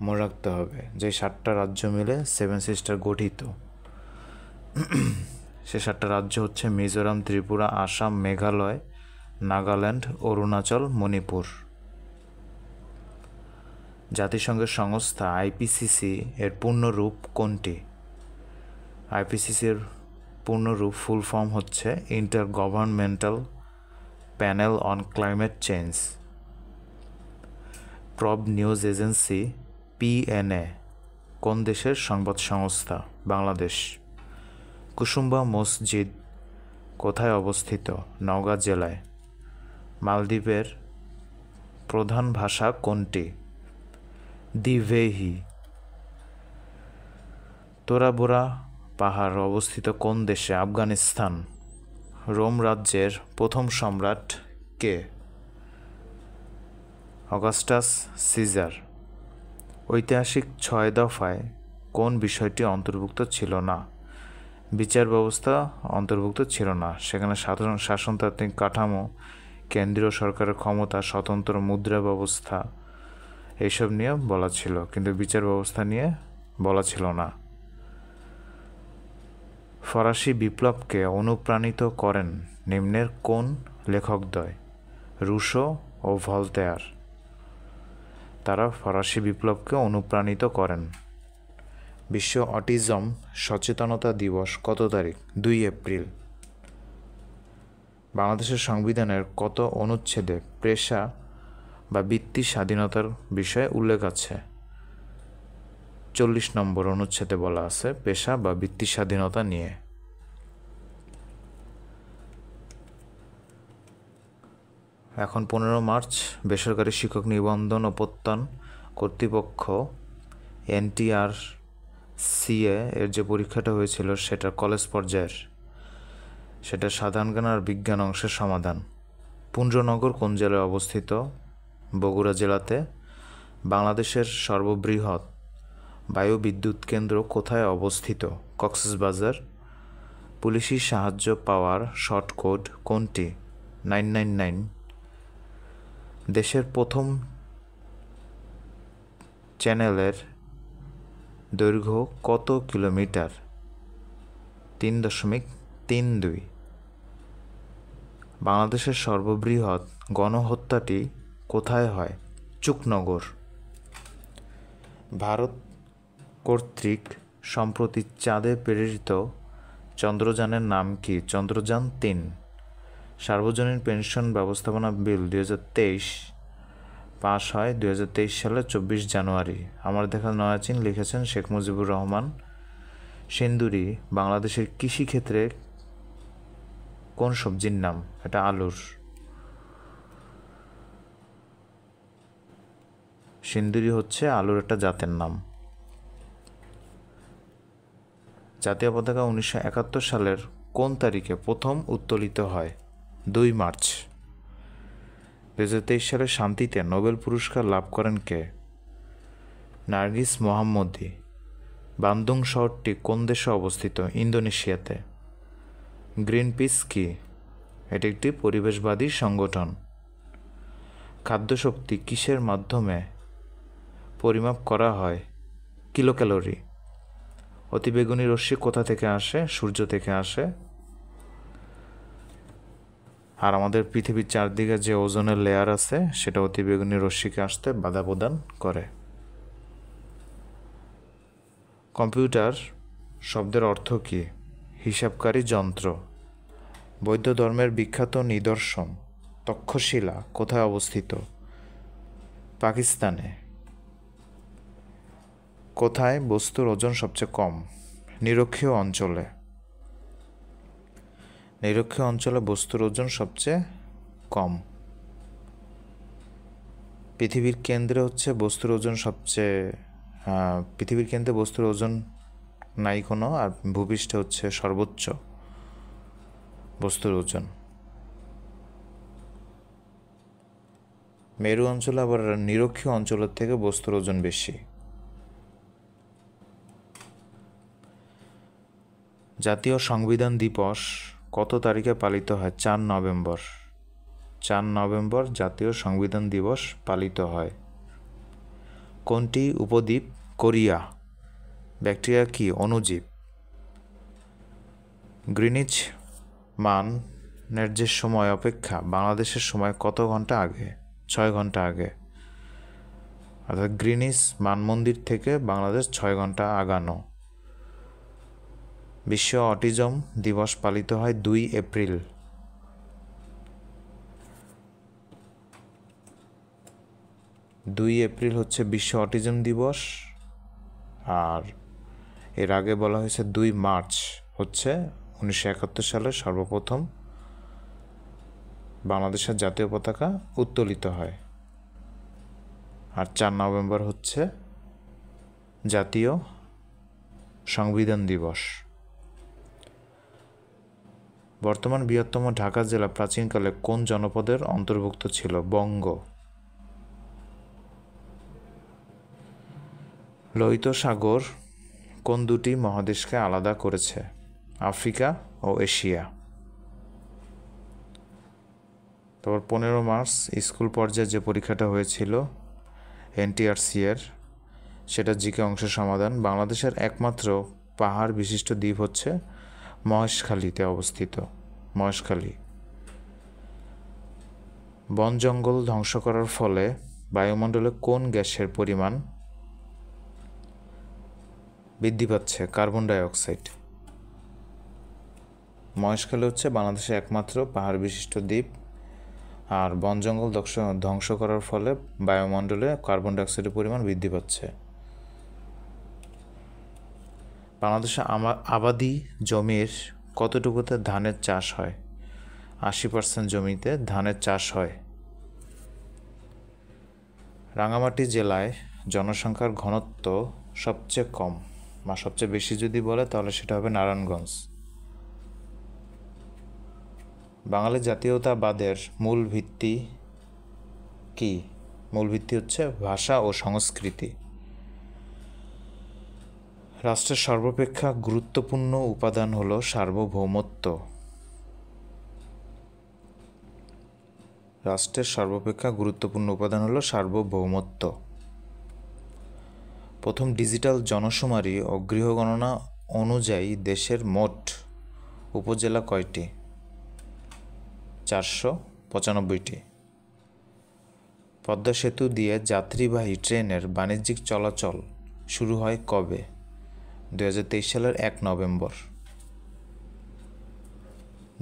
মনে রাখতে হবে। যে 7টা রাজ্য মিলে 7 সিস্টার গঠিত। সে 7টা রাজ্য হচ্ছে মিজোরাম, ত্রিপুরা, আসাম, মেঘালয়, নাগাল্যান্ড, অরুণাচল, মণিপুর। জাতিসংঘের সংস্থা IPCC এর পূর্ণরূপ কোনটি? IPCC এর পূর্ণরূপ ফুল ফর্ম হচ্ছে intergovernmental panel on climate change. প্রব নিউজ এজেন্সি PNA কোন দেশের সংবাদ সংস্থা? বাংলাদেশ। কুসুম্বা মসজিদ কোথায় অবস্থিত? নওগাঁ জেলায়। মালদ্বীপের প্রধান ভাষা কোনটি? দিভেহি। তোরা বোরা পাহাড় অবস্থিত কোন দেশে? আফগানিস্তান। রোম রাজ্যের প্রথম সম্রাট কে? Augustus caesar. ঐতিহাসিক 6 দফায় কোন বিষয়টি অন্তর্ভুক্ত ছিল না? বিচার ব্যবস্থা অন্তর্ভুক্ত ছিল না। সেখানে সাধারণ শাসনতান্ত্রিক কাঠামো, কেন্দ্রীয় সরকারের ক্ষমতা, স্বতন্ত্র মুদ্রা ব্যবস্থা এইসব নিয়ে বলা ছিল, কিন্তু বিচার ব্যবস্থা নিয়ে বলা ছিল না। ফরাসি বিপ্লবকে অনুপ্রাণিত করেন নিম্নের কোন লেখকদ্বয়? রুশো ও ভলতেয়ার। তারা ফরাসি বিপ্লবকে অনুপ্রাণিত করেন। বিশ্ব অটিজম সচেতনতা দিবস কত তারিখ? 2 এপ্রিল। বাংলাদেশের সংবিধানের কত অনুচ্ছেদে পেশা বা বৃত্তি স্বাধীনতার বিষয়ে উল্লেখ আছে। 40 নম্বর অনুচ্ছেদে বলা আছে পেশা বা বৃত্তি স্বাধীনতা নিয়ে। এখন 15 মার্চ বেসরকারি শিক্ষক নিবন্ধন ও প্রত্যয়ন কর্তৃপক্ষ NTRCA এর যে পরীক্ষাটা হয়েছিল সেটা কলেজ পর্যায়ের, সেটা সাধারণ জ্ঞান আর বিজ্ঞান অংশের সমাধান। পুঞ্জনগর কোন জেলায় অবস্থিত? বগুড়া জেলাতে। বাংলাদেশের সর্ববৃহৎ বায়ু বিদ্যুৎ কেন্দ্র কোথায় অবস্থিত? কক্সবাজার। পুলিশি সাহায্য পাওয়ার শর্ট কোড কোনটি? 999। দেশের প্রথম চ্যানেলের দৈর্ঘ্য কত কিলোমিটার? 3.32। বাংলাদেশের সর্ববৃহৎ গণহত্যাটি কোথায় হয়? চুকনগর। ভারত কর্তৃক সম্প্রতি চাঁদে প্রেরিত চন্দ্রযানের নাম কি? চন্দ্রযান-3। সার্বজনীন পেনশন ব্যবস্থাপনা বিল 2023 পাশ হয় 2023 সালের 24 জানুয়ারি। আমার দেখা নয়াচিন লিখেছেন শেখ মুজিবুর রহমান। সিন্দুরি বাংলাদেশের কৃষিক্ষেত্রে কোন সবজির নাম? এটা আলুর। সিন্দুরি হচ্ছে আলুর একটা জাতের নাম। জাতীয় পতাকা 1971 সালের কোন তারিখে প্রথম উত্তোলিত হয়? 2 মার্চ। 2023 সালে শান্তিতে নোবেল পুরস্কার লাভ করেন কে? নার্গিস মোহাম্মদী। বান্দুং শহরটি কোন দেশে অবস্থিত? ইন্দোনেশিয়াতে। গ্রিনপিস কি? এটি একটি পরিবেশবাদী সংগঠন। খাদ্যশক্তি কিসের মাধ্যমে পরিমাপ করা হয়? কিলোক্যালোরি। অতিবেগুনি রশ্মি কোথা থেকে আসে? সূর্য থেকে আসে। আর আমাদের পৃথিবীর চারদিকে যে ওজোনের লেয়ার আছে সেটা অতিবেগুনি রশ্মিকে আসতে বাধা প্রদান করে। কম্পিউটার শব্দের অর্থ কী? হিসাবকারী যন্ত্র। বৌদ্ধ ধর্মের বিখ্যাত নিদর্শন তক্ষশিলা কোথায় অবস্থিত? পাকিস্তানে। কোথায় বস্তুর ওজন সবচেয়ে কম? নিরক্ষীয় অঞ্চলে। নিরক্ষীয় অঞ্চলে বস্তুর ওজন সবচেয়ে কম। পৃথিবীর কেন্দ্রে হচ্ছে বস্তুর ওজন সবচেয়ে পৃথিবীর কেন্দ্রে বস্তুর ওজন নাই কোনো, আর ভূপৃষ্ঠে হচ্ছে সর্বোচ্চ বস্তুর ওজন। মেরু অঞ্চলে আবার নিরক্ষীয় অঞ্চলের থেকে বস্তুর ওজন বেশি। জাতীয় সংবিধান দিবস কত তারিখে পালিত হয়? 4 নভেম্বর। 4 নভেম্বর জাতীয় সংবিধান দিবস পালিত হয়। কোনটি উপদ্বীপ? কোরিয়া। ব্যাকটেরিয়া কি? অণুজীব। গ্রিনিচ মানের যে সময় অপেক্ষা বাংলাদেশের সময় কত ঘন্টা আগে? 6 ঘন্টা আগে। অর্থাৎ গ্রিনিচ মানমন্দির থেকে বাংলাদেশ 6 ঘন্টা আগানো। বিশ্ব অটিজম দিবস পালিত হয় 2 এপ্রিল। হচ্ছে বিশ্ব অটিজম দিবস, আর এর আগে বলা হয়েছে 2 মার্চ হচ্ছে 1971 সালে সর্বপ্রথম বাংলাদেশের জাতীয় পতাকা উত্তোলিত হয়। আর 4 নভেম্বর হচ্ছে জাতীয় সংবিধান দিবস। বর্তমান বৃহত্তম ঢাকা জেলা প্রাচীনকালে কোন জনপদের অন্তর্ভুক্ত ছিল? বঙ্গ। লোহিত সাগর কোন দুটি মহাদেশকে আলাদা করেছে? আফ্রিকা ও এশিয়া। তারপর 15 মার্চ স্কুল পর্যায়ে যে পরীক্ষাটা হয়েছিল NTRCA এর, সেটা জিকে অংশের সমাধান। বাংলাদেশের একমাত্র পাহাড় বিশিষ্ট দ্বীপ হচ্ছে মহেশখালীতে অবস্থিত। মহেশখালী। বন জঙ্গল ধ্বংস করার ফলে বায়ুমণ্ডলে কোন গ্যাসের পরিমাণ বৃদ্ধি পাচ্ছে? Carbon die oxide. মহেশখালী হচ্ছে বাংলাদেশের একমাত্র পাহাড় বিশিষ্ট দ্বীপ। আর বন জঙ্গল ধ্বংস করার ফলে বায়ুমণ্ডলে কার্বন ডাইঅক্সাইডের পরিমাণ বৃদ্ধি পাচ্ছে। বাংলাদেশে আবাদি জমির কতটুকুতে ধানের চাষ হয়? 80% জমিতে ধানের চাষ হয়। রাঙামাটি জেলায় জনসংখ্যার ঘনত্ব সবচেয়ে কম বা সবচেয়ে বেশি যদি বলে তাহলে সেটা হবে নারায়ণগঞ্জ। বাঙালি জাতীয়তাবাদের মূল ভিত্তি কি? মূল ভিত্তি হচ্ছে ভাষা ও সংস্কৃতি। রাষ্ট্রের সর্বাপেক্ষা গুরুত্বপূর্ণ উপাদান হলো সার্বভৌমত্ব। রাষ্ট্রের সর্বাপেক্ষা গুরুত্বপূর্ণ উপাদান হলো সার্বভৌমত্ব। প্রথম ডিজিটাল জনশুমারি ও গৃহগণনা অনুযায়ী দেশের মোট উপজেলা কয়টি? 495টি। পদ্মা সেতু দিয়ে যাত্রীবাহী ট্রেনের বাণিজ্যিক চলাচল শুরু হয় কবে? 2023 সালের 1 নভেম্বর।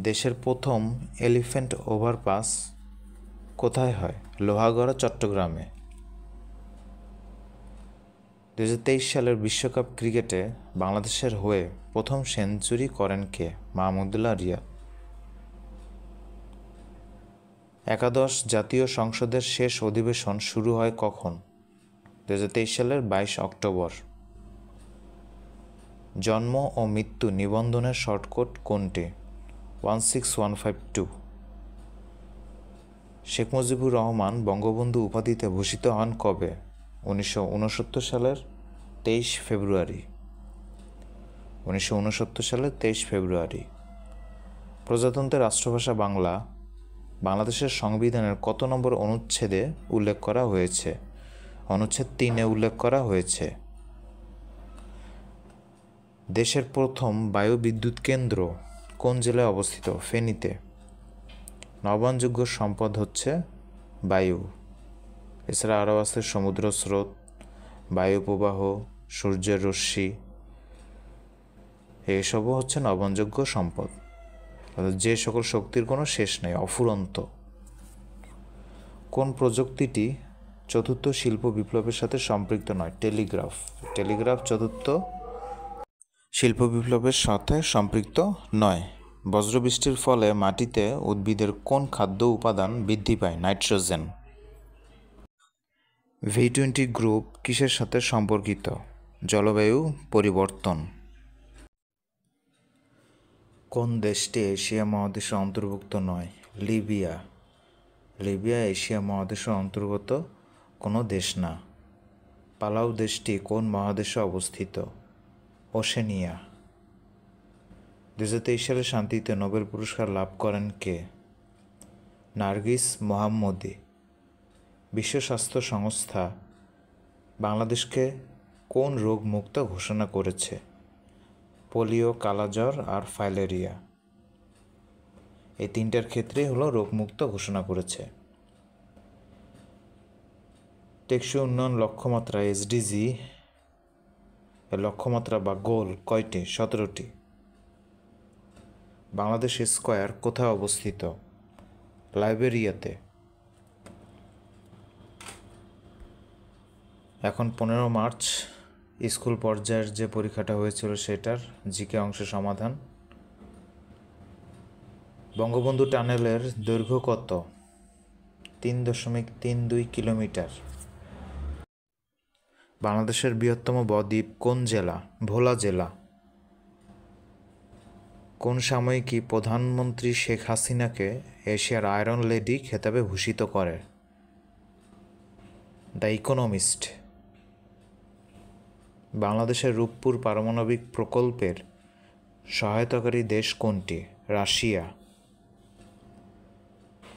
দেশের প্রথম এলিফ্যান্ট ওভারপাস কোথায় হয়? লোহাগড়া, চট্টগ্রামে। 2023 সালের বিশ্বকাপ ক্রিকেটে বাংলাদেশের হয়ে প্রথম সেঞ্চুরি করেন কে? মাহমুদুল্লাহ রিয়াদ। একাদশ জাতীয় সংসদের শেষ অধিবেশন শুরু হয় কখন? 2023 সালের 22 অক্টোবর। জন্ম ও মৃত্যু নিবন্ধনের শর্টকট কোনটি? 16152। শেখ মুজিবুর রহমান বঙ্গবন্ধু উপাধিতে ভূষিত হন কবে? 1969 সালের 23 ফেব্রুয়ারি। 1969 সালের 23 ফেব্রুয়ারি। প্রজাতন্ত্রের রাষ্ট্রভাষা বাংলা বাংলাদেশের সংবিধানের কত নম্বর অনুচ্ছেদে উল্লেখ করা হয়েছে? অনুচ্ছেদ 3-এ উল্লেখ করা হয়েছে। দেশের প্রথম বায়ু বিদ্যুৎ কেন্দ্র কোন জেলায় অবস্থিত? ফেনীতে। নবায়নযোগ্য সম্পদ হচ্ছে বায়ু। এছাড়া আরও আছে সমুদ্র স্রোত, বায়ু প্রবাহ, সূর্যের রশ্মি, এসবও হচ্ছে নবায়নযোগ্য সম্পদ। যে সকল শক্তির কোনো শেষ নেই, অফুরন্ত। কোন প্রযুক্তিটি চতুর্থ শিল্প বিপ্লবের সাথে সম্পৃক্ত নয়? টেলিগ্রাফ। টেলিগ্রাফ চতুর্থ শিল্প বিপ্লবের সাথে সম্পৃক্ত নয়। বজ্রবৃষ্টির ফলে মাটিতে উদ্ভিদের কোন খাদ্য উপাদান বৃদ্ধি পায়? নাইট্রোজেন। V20 গ্রুপ কিসের সাথে সম্পর্কিত? জলবায়ু পরিবর্তন। কোন দেশটি এশিয়া মহাদেশের অন্তর্ভুক্ত নয়? লিবিয়া। লিবিয়া এশিয়া মহাদেশের অন্তর্গত কোনো দেশ না। পালাউ দেশটি কোন মহাদেশে অবস্থিত? ওশেনিয়া। 2023 সালে শান্তিতে নোবেল পুরস্কার লাভ করেন কে? নার্গিস মোহাম্মদী। বিশ্ব স্বাস্থ্য সংস্থা বাংলাদেশকে কোন রোগ মুক্ত ঘোষণা করেছে? পোলিও, কালাজ্বর আর ফাইলেরিয়া। এই তিনটার ক্ষেত্রেই হলো রোগমুক্ত ঘোষণা করেছে। টেকসই উন্নয়ন লক্ষ্যমাত্রা SDG এর লক্ষ্যমাত্রা বা গোল কয়টি? 17টি। বাংলাদেশ স্কয়ার কোথায় অবস্থিত? লাইবেরিয়াতে। এখন 15 মার্চ স্কুল পর্যায়ের যে পরীক্ষাটা হয়েছিল সেটার জিকে অংশের সমাধান। বঙ্গবন্ধু টানেলের দৈর্ঘ্য কত? 3.32 কিলোমিটার। বাংলাদেশের বৃহত্তম বদ্বীপ কোন জেলা? ভোলা জেলা। কোন সাময়িকী প্রধানমন্ত্রী শেখ হাসিনাকে এশিয়ার আয়রন লেডি খেতাবে ভূষিত করে? The economist. বাংলাদেশের রূপপুর পারমাণবিক প্রকল্পের সহায়তাকারী দেশ কোনটি? রাশিয়া।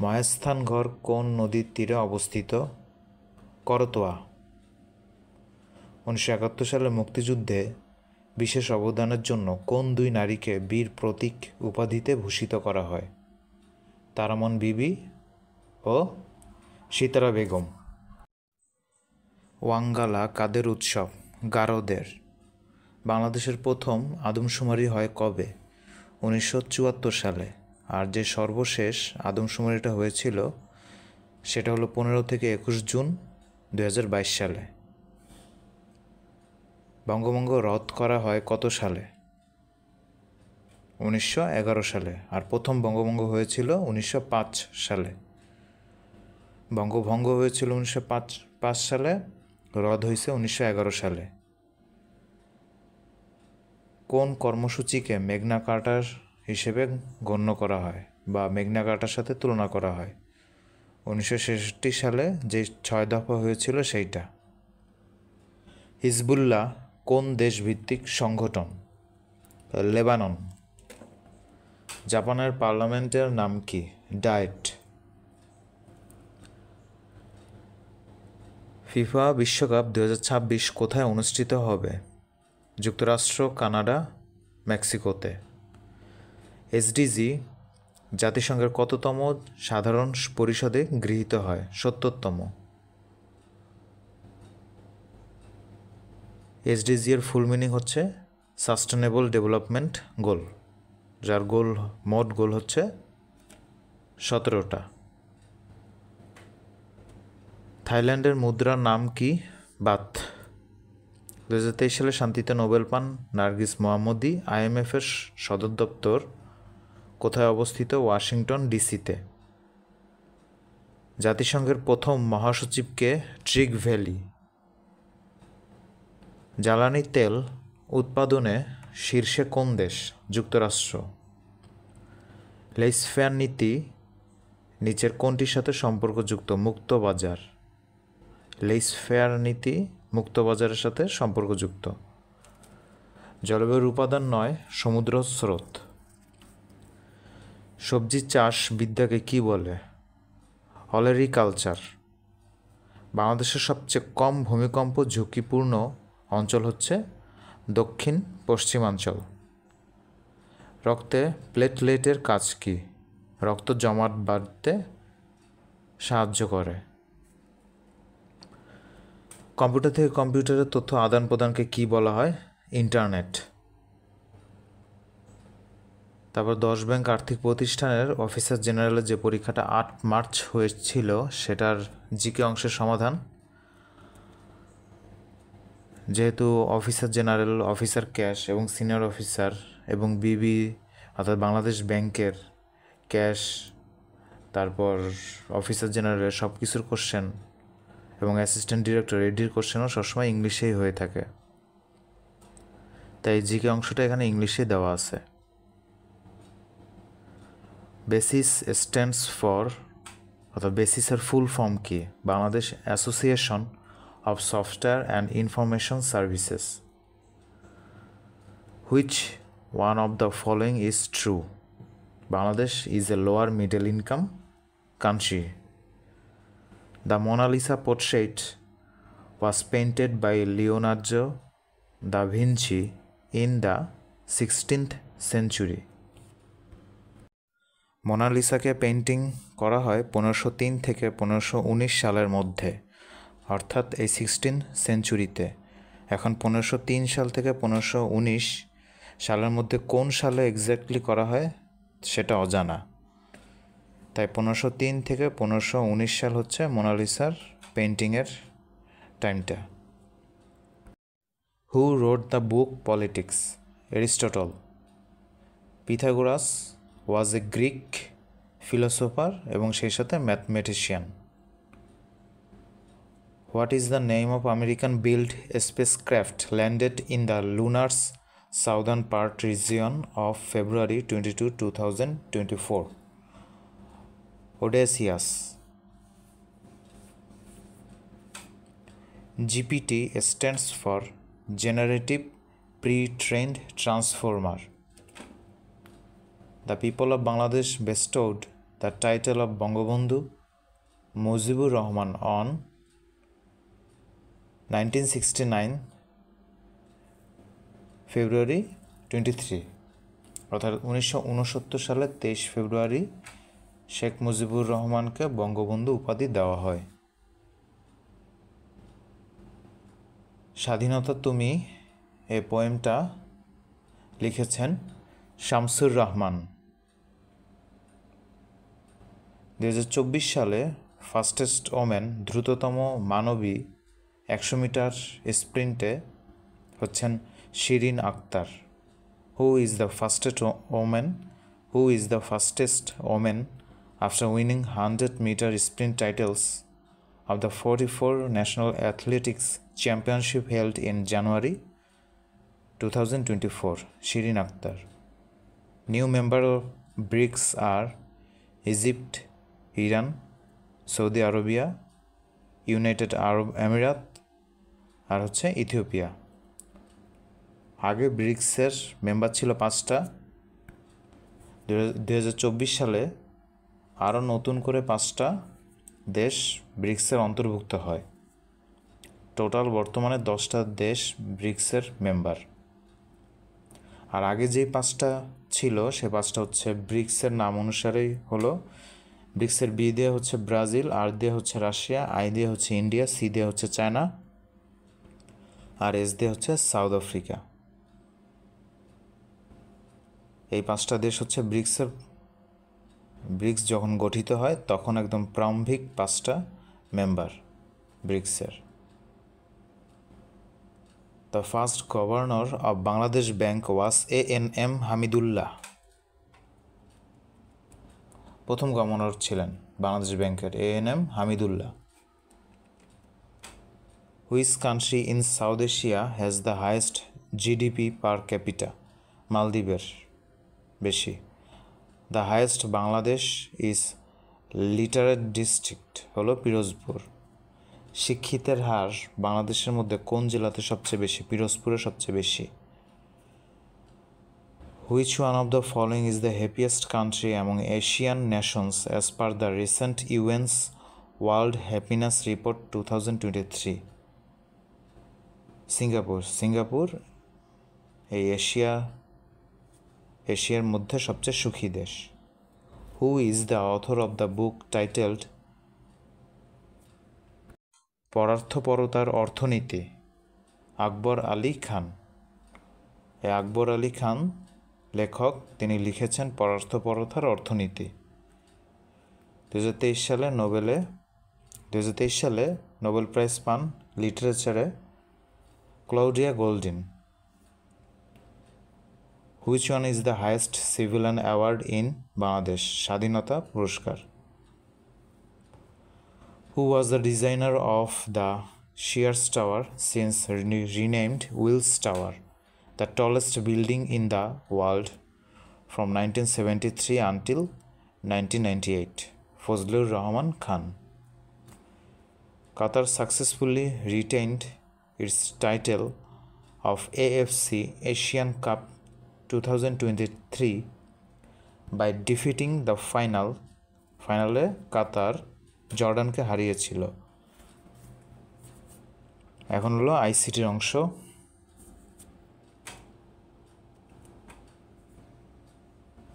মহাস্থানগড় কোন নদীর তীরে অবস্থিত? করতোয়া। 1971 সালে মুক্তিযুদ্ধে বিশেষ অবদানের জন্য কোন দুই নারীকে বীর প্রতীক উপাধিতে ভূষিত করা হয়? তারামন বিবি ও সিতারা বেগম। ওয়াঙ্গালা কাদের উৎসব? গারোদের। বাংলাদেশের প্রথম আদমশুমারি হয় কবে? 1974 সালে। আর যে সর্বশেষ আদমশুমারিটা হয়েছিল সেটা হলো 15 থেকে 21 জুন 2022 সালে। বঙ্গভঙ্গ রদ করা হয় কত সালে? 1911 সালে। আর প্রথম বঙ্গভঙ্গ হয়েছিল 1905 সালে। বঙ্গভঙ্গ হয়েছিল 1905 সালে, রদ হয়েছে 1911 সালে। কোন কর্মসূচিকে মেঘনা কার্টা হিসেবে গণ্য করা হয় বা মেঘনা কার্টার সাথে তুলনা করা হয়? 1966 সালে যে 6 দফা হয়েছিল সেইটা। হিজবুল্লাহ কোন দেশভিত্তিক সংগঠন? লেবানন। জাপানের পার্লামেন্টের নাম কি? ডায়েট। ফিফা বিশ্বকাপ 2026 কোথায় অনুষ্ঠিত হবে? যুক্তরাষ্ট্র, কানাডা, মেক্সিকোতে। এসডিজি জাতিসংঘের কততম সাধারণ পরিষদে গৃহীত হয়? 70তম। এসডিজি এর ফুল মিনিং হচ্ছে সাস্টেনেবল ডেভেলপমেন্ট গোল, যার মোট গোল হচ্ছে 17টা। থাইল্যান্ডের মুদ্রার নাম কি? বাত। 2023 সালে শান্তিতে নোবেল পান নার্গিস মোহাম্মদী। IMF-এর সদর দপ্তর কোথায় অবস্থিত? ওয়াশিংটন ডিসিতে। জাতিসংঘের প্রথম মহাসচিবকে? Trig valley. জ্বালানি তেল উৎপাদনে শীর্ষে কোন দেশ? যুক্তরাষ্ট্র। লেইস-ফেয়ার নীতি নিচের কোনটির সাথে সম্পর্কযুক্ত? মুক্ত বাজার। লেইস-ফেয়ার নীতি মুক্ত বাজারের সাথে সম্পর্কযুক্ত। জলবায়ুর উপাদান 9 সমুদ্র স্রোত। সবজি চাষ বিদ্যাকে কি বলে? অলেরিকালচার। বাংলাদেশের সবচেয়ে কম ভূমিকম্প ঝুঁকিপূর্ণ অঞ্চল হচ্ছে দক্ষিণ পশ্চিমাঞ্চল। রক্তে প্লেটলেটের কাজ কি? রক্ত জমাট বাঁধতে সাহায্য করে। কম্পিউটার থেকে কম্পিউটারের তথ্য আদান প্রদানকে কি বলা হয়? ইন্টারনেট। তারপর 10 ব্যাংক আর্থিক প্রতিষ্ঠানের অফিসার জেনারেলের যে পরীক্ষাটা 8 মার্চ হয়েছিল সেটার জিকে অংশের সমাধান। যেহেতু অফিসার জেনারেল, অফিসার ক্যাশ এবং সিনিয়র অফিসার এবং বিবি অর্থাৎ বাংলাদেশ ব্যাংকের ক্যাশ, তারপর অফিসার জেনারেলের সব কিছুর কোশ্চেন এবং অ্যাসিস্ট্যান্ট ডিরেক্টর এডির কোশ্চেনও সবসময় ইংলিশেই হয়ে থাকে, তাই জিকে অংশটা এখানে ইংলিশেই দেওয়া আছে। বেসিস স্ট্যান্ডস ফর অর্থাৎ বেসিসের ফুল ফর্ম কি? Bangladesh association of Software and Information Services. Which one of the following is true? Bangladesh is a lower middle income country. The Mona Lisa portrait was painted by Leonardo da Vinci in the 16th century. মোনালিসাকে painting করা হয় 1503 থেকে 1519 সালের মধ্যে, অর্থাৎ এই 16 সেঞ্চুরিতে। এখন 1503 সাল থেকে 1519 সালের মধ্যে কোন সালে এক্স্যাক্টলি করা হয় সেটা অজানা, তাই 1503 থেকে 1519 সাল হচ্ছে মোনালিসার পেইন্টিংয়ের টাইমটা। Who wrote the book politics? Aristotle. Pythagoras was A Greek philosopher এবং সেই সাথে mathematician. What is the name of American-built spacecraft landed in the lunar southern part region of February 22, 2024? Odysseus. GPT stands for Generative Pre-trained Transformer. The people of Bangladesh bestowed the title of Bangabandhu Mujibur Rahman on 1969 ফেব্রুয়ারি 23, অর্থাৎ 1969 সালের 23 ফেব্রুয়ারি শেখ মুজিবুর রহমানকে বঙ্গবন্ধু উপাধি দেওয়া হয়। স্বাধীনতা তুমি এই পোয়েমটা লিখেছেন শামসুর রহমান। 2024 সালে ফাস্টেস্ট ওমেন, দ্রুততম মানবী 100 মিটার স্প্রিন্টে হচ্ছেন Shirin Akter. Who is the fastest women after winning 100 metre sprint titles of the 44 National Athletics Championship held in January 2024, Shirin Akhtar. New member of BRICS are Egypt, Iran, Saudi Arabia, United Arab Emirates আর হচ্ছে Ethiopia. আগে ব্রিক্সের member ছিল 5টা। 2024 সালে আরও নতুন করে 5টা দেশ ব্রিক্সের অন্তর্ভুক্ত হয়। টোটাল বর্তমানে 10টা দেশ ব্রিক্সের মেম্বার। আর আগে যেই 5টা ছিল সে 5টা হচ্ছে ব্রিক্সের নাম অনুসারেই হলো। ব্রিক্সের বি দিয়ে হচ্ছে ব্রাজিল, আর দিয়ে হচ্ছে রাশিয়া, আই দিয়ে হচ্ছে ইন্ডিয়া, সি দিয়ে হচ্ছে চায়না, আর এস দিয়ে হচ্ছে সাউথ আফ্রিকা। এই 5টা দেশ হচ্ছে ব্রিক্স যখন গঠিত হয় তখন একদম প্রারম্ভিক 5টা মেম্বার ব্রিক্সের। The first governor of Bangladesh bank was ANM Hamidullah. প্রথম গভর্নর ছিলেন বাংলাদেশ ব্যাংকের ANM Hamidullah. Which country in South Asia has the highest GDP per capita? মালদ্বীপের বেশি। The highest Bangladesh is literate district হলো পিরোজপুর। শিক্ষিতের হার বাংলাদেশের মধ্যে কোন জেলাতে সবচেয়ে বেশি? পিরোজপুরে সবচেয়ে বেশি। Which one of the following is the happiest country among Asian nations as per the recent UN's world happiness report 2023? Singapore এই এশিয়ার মধ্যে সবচেয়ে সুখী দেশ। Who is the author of the book titled পরার্থপরতার অর্থনীতি? আকবর আলী খান। এই আকবর আলী খান লেখক, তিনি লিখেছেন পরার্থপরতার অর্থনীতি। 2023 সালে নোবেল প্রাইজ পান লিটারেচারে Claudia Goldin. Which one is the highest civilian award in Bangladesh? স্বাধীনতা পুরস্কার। Who was the designer of the Sears Tower, since renamed Wills Tower, the tallest building in the world from 1973 until 1998? Fazlur Rahman Khan. Qatar successfully retained its title of AFC Asian Cup 2023 by defeating the finale কাতার জর্ডানকে হারিয়েছিল। এখন হলো আইসিটির অংশ।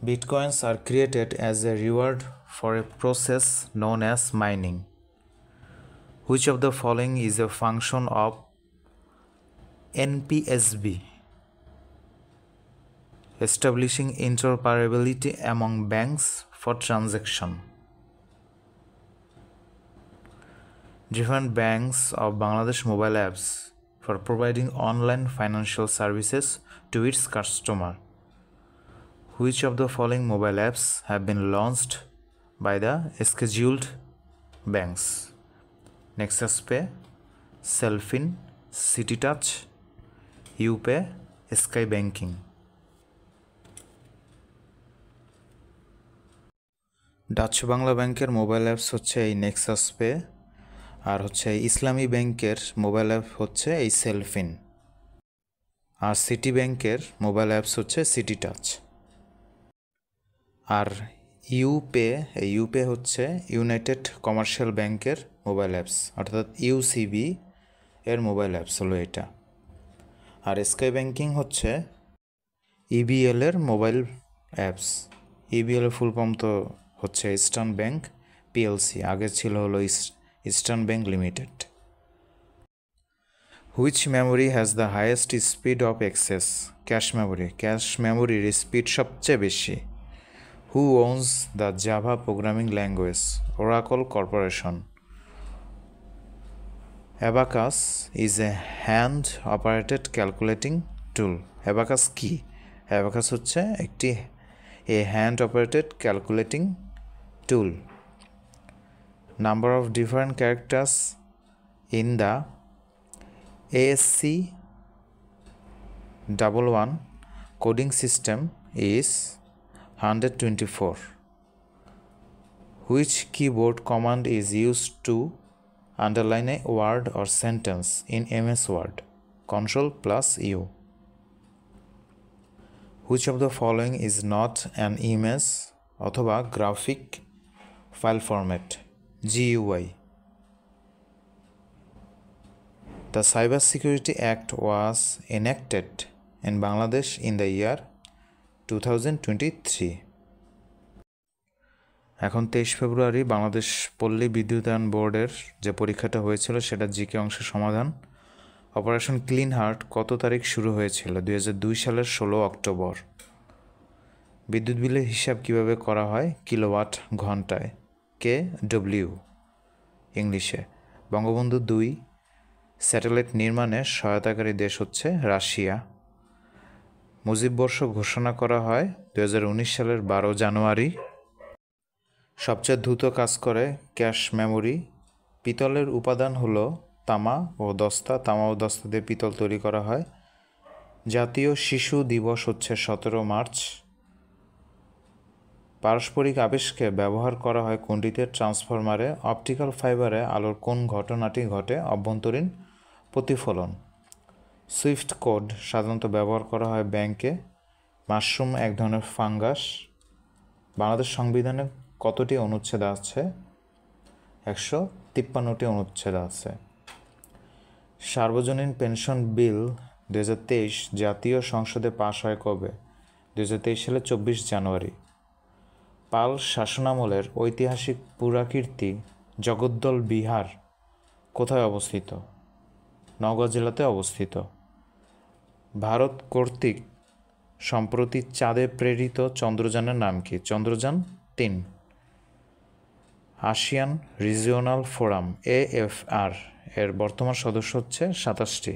Bitcoins are created as a reward for a process known as mining. Which of the following is a function of NPSB? Establishing interoperability among banks for transaction. Different banks of Bangladesh mobile apps for providing online financial services to its customer. Which of the following mobile apps have been launched by the scheduled banks? Nexus Pay, Selfin, CityTouch, UPay, Sky Banking. Dutch Bangla ব্যাংকের mobile apps হচ্ছে এই Nexus pay, আর হচ্ছে ইসলামী ব্যাংকের mobile app হচ্ছে এই সেলফিন, আর city ব্যাংকের mobile apps হচ্ছে city touch. আর ইউপে হচ্ছে ইউনাইটেড কমার্শিয়াল ব্যাংকের মোবাইল অ্যাপস, অর্থাৎ ইউসিবি এর মোবাইল অ্যাপস হলো এটা। আর স্কাই ব্যাংকিং হচ্ছে ইবিএল এর মোবাইল অ্যাপস। ইবিএল এর ফুল ফর্ম তো হচ্ছে ইস্টার্ন ব্যাংক পিএলসি, আগে ছিল হলো eastern bank limited. Which memory has the highest speed of access? Cash মেমোরির স্পিড সবচেয়ে বেশি। Who owns the Java programming language? Oracle Corporation. Abacus is a hand-operated calculating tool. Abacus কি? Abacus হচ্ছে একটি hand-operated calculating tool. Number of different characters in the ASC #11 coding system is 124. Which keyboard command is used to underline a word or sentence in MS Word? Ctrl+U. Which of the following is not an image অথবা graphic file format? GUI. The Cybersecurity Act was enacted in Bangladesh in the year 2023. এখন 23 ফেব্রুয়ারি বাংলাদেশ পল্লী বিদ্যুতায়ন বোর্ডের যে পরীক্ষাটা হয়েছিল সেটা GK অংশের সমাধান। অপারেশন ক্লিন হার্ট কত তারিখ শুরু হয়েছিল? 2002 সালের 16 অক্টোবর। বিদ্যুৎ বিলের হিসাব কিভাবে করা হয়? কিলোওয়াট ঘন্টায়, KW ইংলিশে। বঙ্গবন্ধু 2 স্যাটেলাইট নির্মাণে সহায়তাকারী দেশ হচ্ছে রাশিয়া। মুজিববর্ষ ঘোষণা করা হয় 2019 সালের 12 জানুয়ারি। সবচেয়ে দ্রুত কাজ করে ক্যাশ মেমোরি। পিতলের উপাদান হলো তামা ও দস্তা। তামা ও দস্তা দিয়ে পিতল তৈরি করা হয়। জাতীয় শিশু দিবস হচ্ছে 17 মার্চ। পারস্পরিক আবেশকে ব্যবহার করা হয় কোনটিতে? ট্রান্সফরমারে। অপটিক্যাল ফাইবারে আলোর কোন ঘটনাটি ঘটে? অভ্যন্তরীণ প্রতিফলন। সুইফট কোড সাধারণত ব্যবহার করা হয় ব্যাংকে। মাশরুম এক ধরনের ফাঙ্গাস। বাংলাদেশ সংবিধানে কতটি অনুচ্ছেদ আছে? 153টি অনুচ্ছেদ আছে। সার্বজনীন পেনশন বিল 2023 জাতীয় সংসদে পাশ হয় কবে? 2023 সালে 24 জানুয়ারি। পাল শাসনামলের ঐতিহাসিক পুরাকীর্তি জগদ্দল বিহার কোথায় অবস্থিত? নওগাঁ জেলাতে অবস্থিত। ভারত কর্তৃক সম্প্রতি চাঁদে প্রেরিত চন্দ্রযানের নাম কি? Chandrayaan 3। ASEAN regional forum AFR এর বর্তমান সদস্য হচ্ছে 27টি।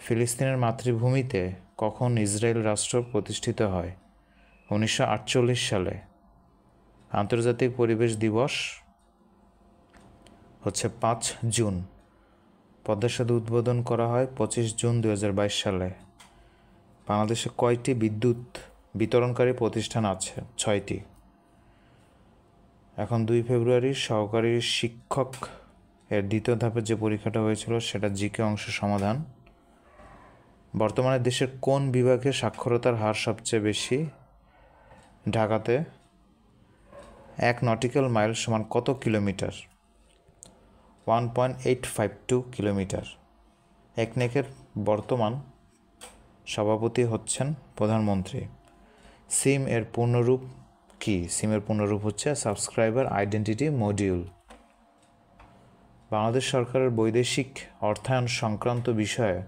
ফিলিস্তিনের মাতৃভূমিতে কখন ইসরায়েল রাষ্ট্র প্রতিষ্ঠিত হয়? 1948 সালে। আন্তর্জাতিক পরিবেশ দিবস হচ্ছে 5 জুন। পদ্মা সেতু উদ্বোধন করা হয় 25 জুন 2022 সালে। বাংলাদেশে কয়টি বিদ্যুৎ বিতরণকারী প্রতিষ্ঠান আছে? 6টি। এখন 2 ফেব্রুয়ারি সহকারী শিক্ষক এর দ্বিতীয় ধাপের যে পরীক্ষাটা হয়েছিল সেটা জিকে অংশের সমাধান। বর্তমানে দেশের কোন বিভাগে সাক্ষরতার হার সবচেয়ে বেশি? ঢাকাতে। 1 নটিক্যাল মাইল সমান কত কিলোমিটার? 1.852 কিলোমিটার। একনেকের বর্তমান সভাপতি হচ্ছেন প্রধানমন্ত্রী। সিম এর পূর্ণরূপ কি? সিমের পূর্ণরূপ হচ্ছে সাবস্ক্রাইবার আইডেন্টিটি মডিউল। বাংলাদেশ সরকারের বৈদেশিক অর্থায়ন সংক্রান্ত বিষয়ে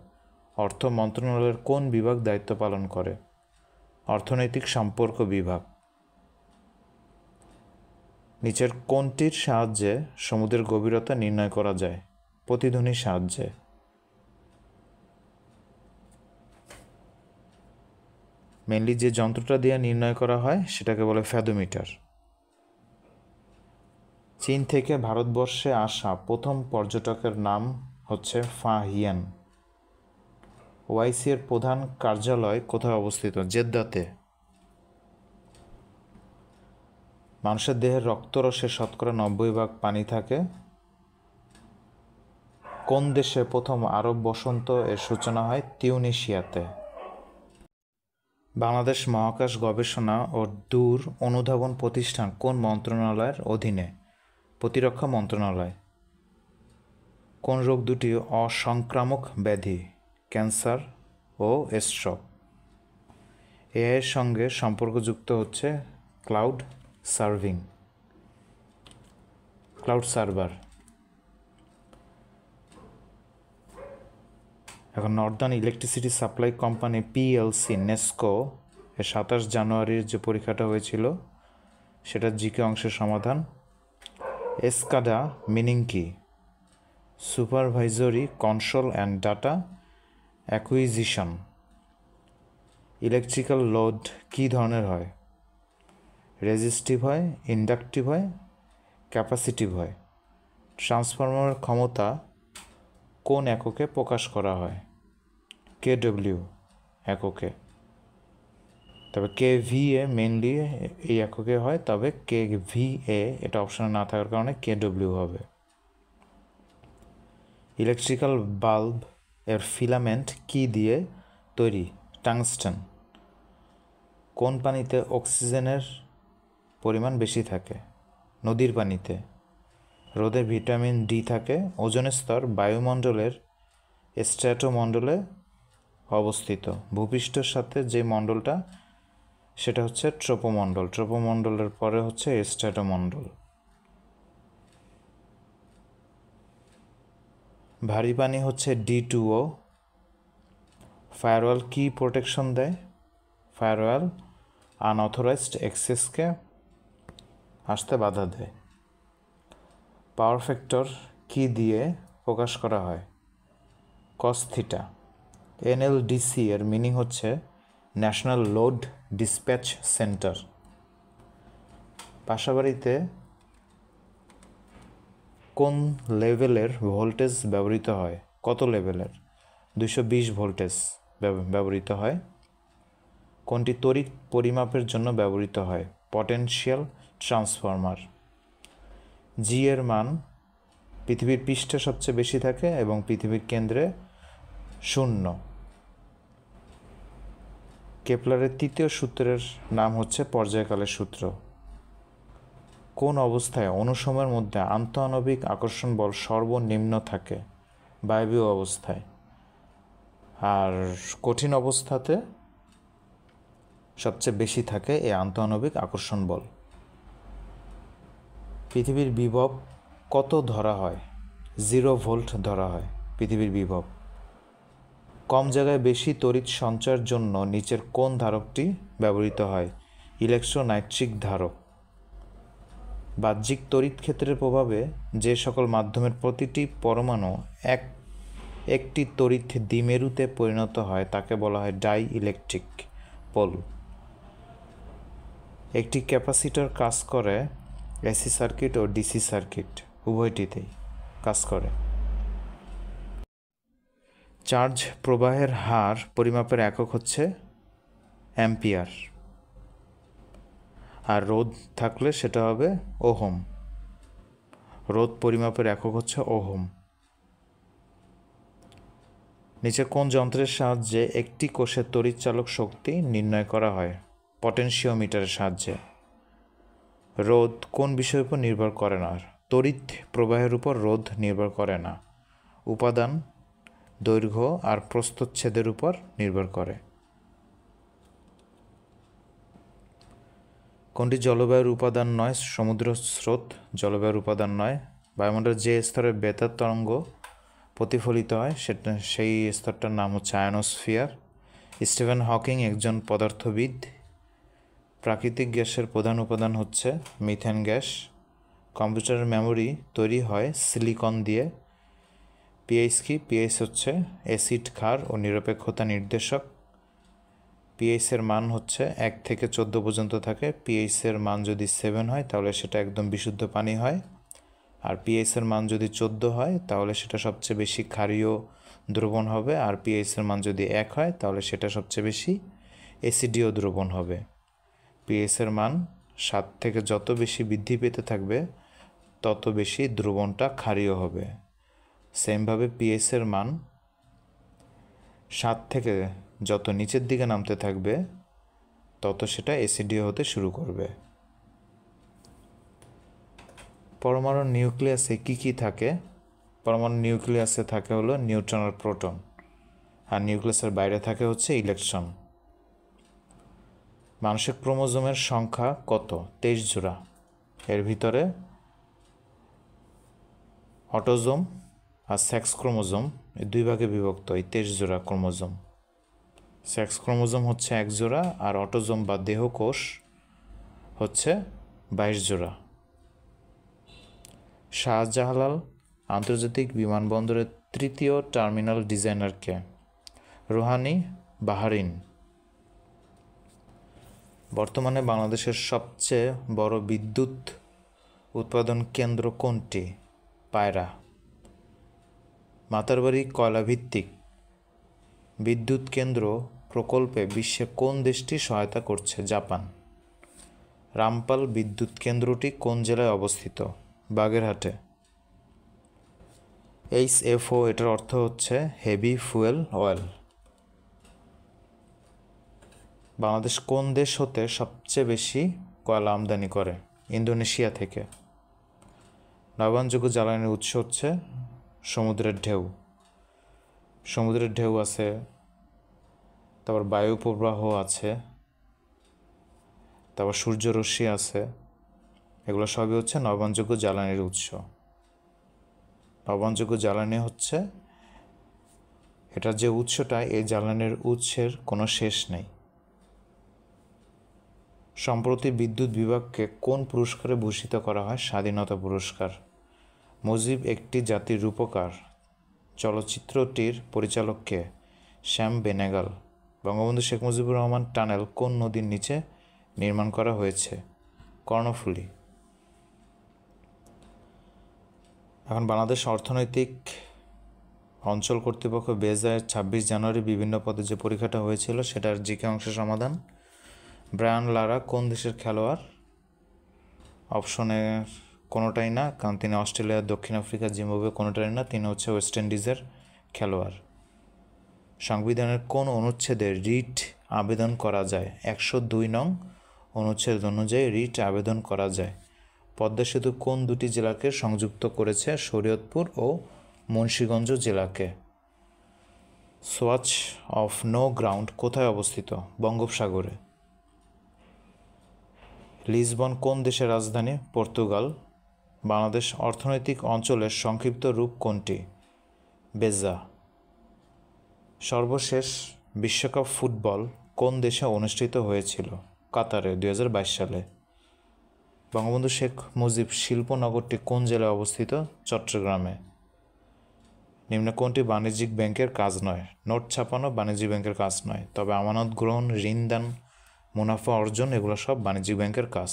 অর্থ মন্ত্রণালয়ের কোন বিভাগ দায়িত্ব পালন করে? অর্থনৈতিক সম্পর্ক বিভাগ। নিচের কোনটির সাহায্যে সমুদ্রের গভীরতা নির্ণয় করা যায়? প্রতিধ্বনির সাহায্যে। মেনলি যে যন্ত্রটা দিয়ে নির্ণয় করা হয় সেটাকে বলে ফ্যাদোমিটার। চীন থেকে ভারতবর্ষে আসা প্রথম পর্যটকের নাম হচ্ছে ফাহিয়ান। ওআইসি এর প্রধান কার্যালয় কোথায় অবস্থিত? জেদ্দাতে। মানুষের দেহের রক্তরসে শতকরা 90% পানি থাকে। কোন দেশে প্রথম আরব বসন্ত এর সূচনা হয়? তিউনিসিয়াতে। বাংলাদেশ মহাকাশ গবেষণা ও দূর অনুধাবন প্রতিষ্ঠান কোন মন্ত্রণালয়ের অধীনে? প্রতিরক্ষা মন্ত্রণালয়। কোন রোগ দুটি অসংক্রামক ব্যাধি? ক্যান্সার ও স্ট্রোক। এআই এর সঙ্গে সম্পর্কযুক্ত হচ্ছে ক্লাউড সার্ভার। এখন northern electricity supply company PLC NESCO 27 জানুয়ারির যে পরীক্ষাটা হয়েছিল সেটার জিকে অংশের সমাধান। এসকাডা মিনিং কি? Supervisory control and data acquisition. Electrical load কী ধরনের হয়? রেজিস্টিভ হয়, ইন্ডাকটিভ হয়, ক্যাপাসিটিভ হয়। ট্রান্সফরমারের ক্ষমতা কোন এককে প্রকাশ করা হয়? কেডব্লিউ এককে। তবে কেভিএ মেনলি এই এককে হয়, তবে কেভিএ এটা অপশনে না থাকার কারণে কেডব্লিউ হবে। ইলেকট্রিক্যাল বাল্ব এর ফিলামেন্ট কি দিয়ে তৈরি? টাংস্টেন। কোন পানিতে অক্সিজেনের পরিমাণ বেশি থাকে? নদীর পানিতে। রোদে ভিটামিন ডি থাকে। ওজোন স্তর বায়ুমণ্ডলের স্ট্র্যাটোমণ্ডলে অবস্থিত। ভূপৃষ্ঠের সাথে যে মণ্ডলটা সেটা হচ্ছে ট্রোপোমণ্ডল। ট্রোপোমণ্ডলের পরে হচ্ছে স্ট্র্যাটোমণ্ডল। ভারী পানি হচ্ছে D2O। ফায়ারওয়াল কি প্রোটেকশন দেয়? ফায়ারওয়াল আনঅথরাইজড অ্যাক্সেসকে আসতে বাধা দেয়। পাওয়ার ফ্যাক্টর কি দিয়ে প্রকাশ করা হয়? Cos theta. এনএলডিসি এর মিনিং হচ্ছে ন্যাশনাল লোড ডিসপ্যাচ সেন্টার। বাসাবাড়িতে কোন লেভেলের ভোল্টেজ ব্যবহৃত হয়? কত লেভেলের? 220 ভোল্টেজ ব্যবহৃত হয়। কোনটি তড়িৎ পরিমাপের জন্য ব্যবহৃত হয়? Potential transformer. জি এর মান পৃথিবীর পৃষ্ঠে সবচেয়ে বেশি থাকে এবং পৃথিবীর কেন্দ্রে 0। কেপলারের তৃতীয় সূত্রের নাম হচ্ছে পর্যায়কালের সূত্র। কোন অবস্থায় অনুসময়ের মধ্যে আন্তঃআণবিক আকর্ষণ বল সর্বনিম্ন থাকে? বায়বীয় অবস্থায়। আর কঠিন অবস্থাতে সবচেয়ে বেশি থাকে এই আন্তঃআণবিক আকর্ষণ বল। পৃথিবীর বিভব কত ধরা হয়? 0 ভোল্ট ধরা হয় পৃথিবীর বিভব। কম জায়গায় বেশি তড়িৎ সঞ্চয়ের জন্য নিচের কোন ধারকটি ব্যবহৃত হয়? ইলেকট্রোনাইট্রিক ধারক। বাহ্যিক তড়িৎ ক্ষেত্রের প্রভাবে যে সকল মাধ্যমের প্রতিটি পরমাণু একটি তড়িৎ দ্বিমেরুতে পরিণত হয় তাকে বলা হয় ডাই ইলেকট্রিক পোল। একটি ক্যাপাসিটর কাজ করে এসি সার্কিট ও ডিসি সার্কিট উভয়টিতেই কাজ করে। চার্জ প্রবাহের হার পরিমাপের একক হচ্ছে অ্যাম্পিয়ার। আর রোধ থাকলে সেটা হবে ওহম। রোধ পরিমাপের একক হচ্ছে ওহম। নিচে কোন যন্ত্রের সাহায্যে একটি কোষের তড়িৎচালক শক্তি নির্ণয় করা হয়? পটেনশিওমিটারের সাহায্যে। রোধ কোন বিষয়ের উপর নির্ভর করে না? তড়িৎ প্রবাহের উপর রোধ নির্ভর করে না। উপাদান দৈর্ঘ্য আর প্রস্থচ্ছেদের উপর নির্ভর করে। কোনটি জলবায়ুর উপাদান নয়? সমুদ্র স্রোত জলবায়ুর উপাদান নয়। বায়ুমণ্ডলের যে স্তরে বেতার তরঙ্গ প্রতিফলিত হয় সেই স্তরটার নাম হচ্ছে আয়নোস্ফিয়ার। স্টিফেন হকিং একজন পদার্থবিদ। প্রাকৃতিক গ্যাসের প্রধান উপাদান হচ্ছে মিথেন গ্যাস। কম্পিউটারের মেমোরি তৈরি হয় সিলিকন দিয়ে। পিএইচ কি? পিএইচ হচ্ছে অ্যাসিড ক্ষার ও নিরপেক্ষতা নির্দেশক। পিএইচের মান হচ্ছে 1 থেকে 14 পর্যন্ত থাকে। পিএইচের মান যদি 7 হয় তাহলে সেটা একদম বিশুদ্ধ পানি হয়। আর পিএইচের মান যদি 14 হয় তাহলে সেটা সবচেয়ে বেশি ক্ষারীয় দ্রবণ হবে। আর পিএইচের মান যদি 1 হয় তাহলে সেটা সবচেয়ে বেশি অ্যাসিডীয় দ্রবণ হবে। পিএইচের মান 7 থেকে যত বেশি বৃদ্ধি পেতে থাকবে তত বেশি দ্রবণটা ক্ষারীয় হবে। সেমভাবে পিএইচের মান 7 থেকে যত নিচের দিকে নামতে থাকবে তত সেটা অ্যাসিডীয় হতে শুরু করবে। পরমাণুর নিউক্লিয়াসে কি কি থাকে? পরমাণুর নিউক্লিয়াসে থাকে হলো নিউট্রন আর প্রোটন। আর নিউক্লিয়াসের বাইরে থাকে হচ্ছে ইলেকট্রন। মানুষের ক্রোমোজোমের সংখ্যা কত? 23 জোড়া। এর ভিতরে অটোজোম আর সেক্স ক্রোমোজোম এই 2 ভাগে বিভক্ত এই 23 জোড়া ক্রোমোজোম। সেক্স ক্রোমোজোম হচ্ছে 1 জোড়া, আর অটোজোম বা দেহকোষ হচ্ছে 22 জোড়া। শাহজালাল আন্তর্জাতিক বিমানবন্দরের তৃতীয় টার্মিনাল ডিজাইনার কে? Rohani, Baharin. বর্তমানে বাংলাদেশের সবচেয়ে বড় বিদ্যুৎ উৎপাদন কেন্দ্র কোনটি? পায়রা। মাতারবাড়ি কয়লাভিত্তিক বিদ্যুৎ কেন্দ্র প্রকল্পে বিশ্বে কোন দেশটি সহায়তা করছে? জাপান। রামপাল বিদ্যুৎ কেন্দ্রটি কোন জেলায় অবস্থিত? বাগেরহাটে। HFO এটার অর্থ হচ্ছে হেভি ফুয়েল অয়েল। বাংলাদেশ কোন দেশ হতে সবচেয়ে বেশি কয়লা আমদানি করে? ইন্দোনেশিয়া থেকে। নবায়নযোগ্য জ্বালানির উৎস হচ্ছে সমুদ্রের ঢেউ। সমুদ্রের ঢেউ আছে, তারপর বায়ু প্রবাহ আছে, তারপর সূর্যরশ্মি আছে, এগুলো সবই হচ্ছে নবায়নযোগ্য জ্বালানির উৎস। নবায়নযোগ্য জ্বালানি হচ্ছে এটার যে উৎসটা, এই জ্বালানির উৎসের কোনো শেষ নেই। সম্প্রতি বিদ্যুৎ বিভাগকে কোন পুরস্কারে ভূষিত করা হয়? স্বাধীনতা পুরস্কার। মুজিব একটি জাতির রূপকার চলচ্চিত্রটির পরিচালককে? শ্যাম বেনেগাল। বঙ্গবন্ধু শেখ মুজিবুর রহমান টানেল কোন নদীর নিচে নির্মাণ করা হয়েছে? কর্ণফুলী। এখন বাংলাদেশ অর্থনৈতিক অঞ্চল কর্তৃপক্ষ 2026 জানুয়ারি বিভিন্ন পদে যে পরীক্ষাটা হয়েছিল সেটার জিকে অংশের সমাধান। ব্রায়ান লারা কোন দেশের খেলোয়াড়? অপশনের কোনোটাই না, কারণ তিনি অস্ট্রেলিয়া, দক্ষিণ আফ্রিকা, জিম্বাবুয়ে কোনোটাই না, তিনি হচ্ছে ওয়েস্ট ইন্ডিজের খেলোয়াড়। সংবিধানের কোন অনুচ্ছেদে রিট আবেদন করা যায়? 102 নং অনুচ্ছেদ অনুযায়ী রিট আবেদন করা যায়। পদ্মা সেতু কোন দুটি জেলাকে সংযুক্ত করেছে? শরীয়তপুর ও মুন্সিগঞ্জ জেলাকে। সোয়াচ অফ নো গ্রাউন্ড কোথায় অবস্থিত? বঙ্গোপসাগরে। লিসবন কোন দেশের রাজধানী? পর্তুগাল। বাংলাদেশ অর্থনৈতিক অঞ্চলের সংক্ষিপ্ত রূপ কোনটি? বেজা। সর্বশেষ বিশ্বকাপ ফুটবল কোন দেশে অনুষ্ঠিত হয়েছিল? কাতারে 2022 সালে। বঙ্গবন্ধু শেখ মুজিব শিল্পনগরটি কোন জেলায় অবস্থিত? চট্টগ্রামে। নিম্নে কোনটি বাণিজ্যিক ব্যাংকের কাজ নয়? নোট ছাপানো বাণিজ্যিক ব্যাংকের কাজ নয়, তবে আমানত গ্রহণ, ঋণ দান, মুনাফা অর্জন এগুলো সব বাণিজ্যিক ব্যাংকের কাজ।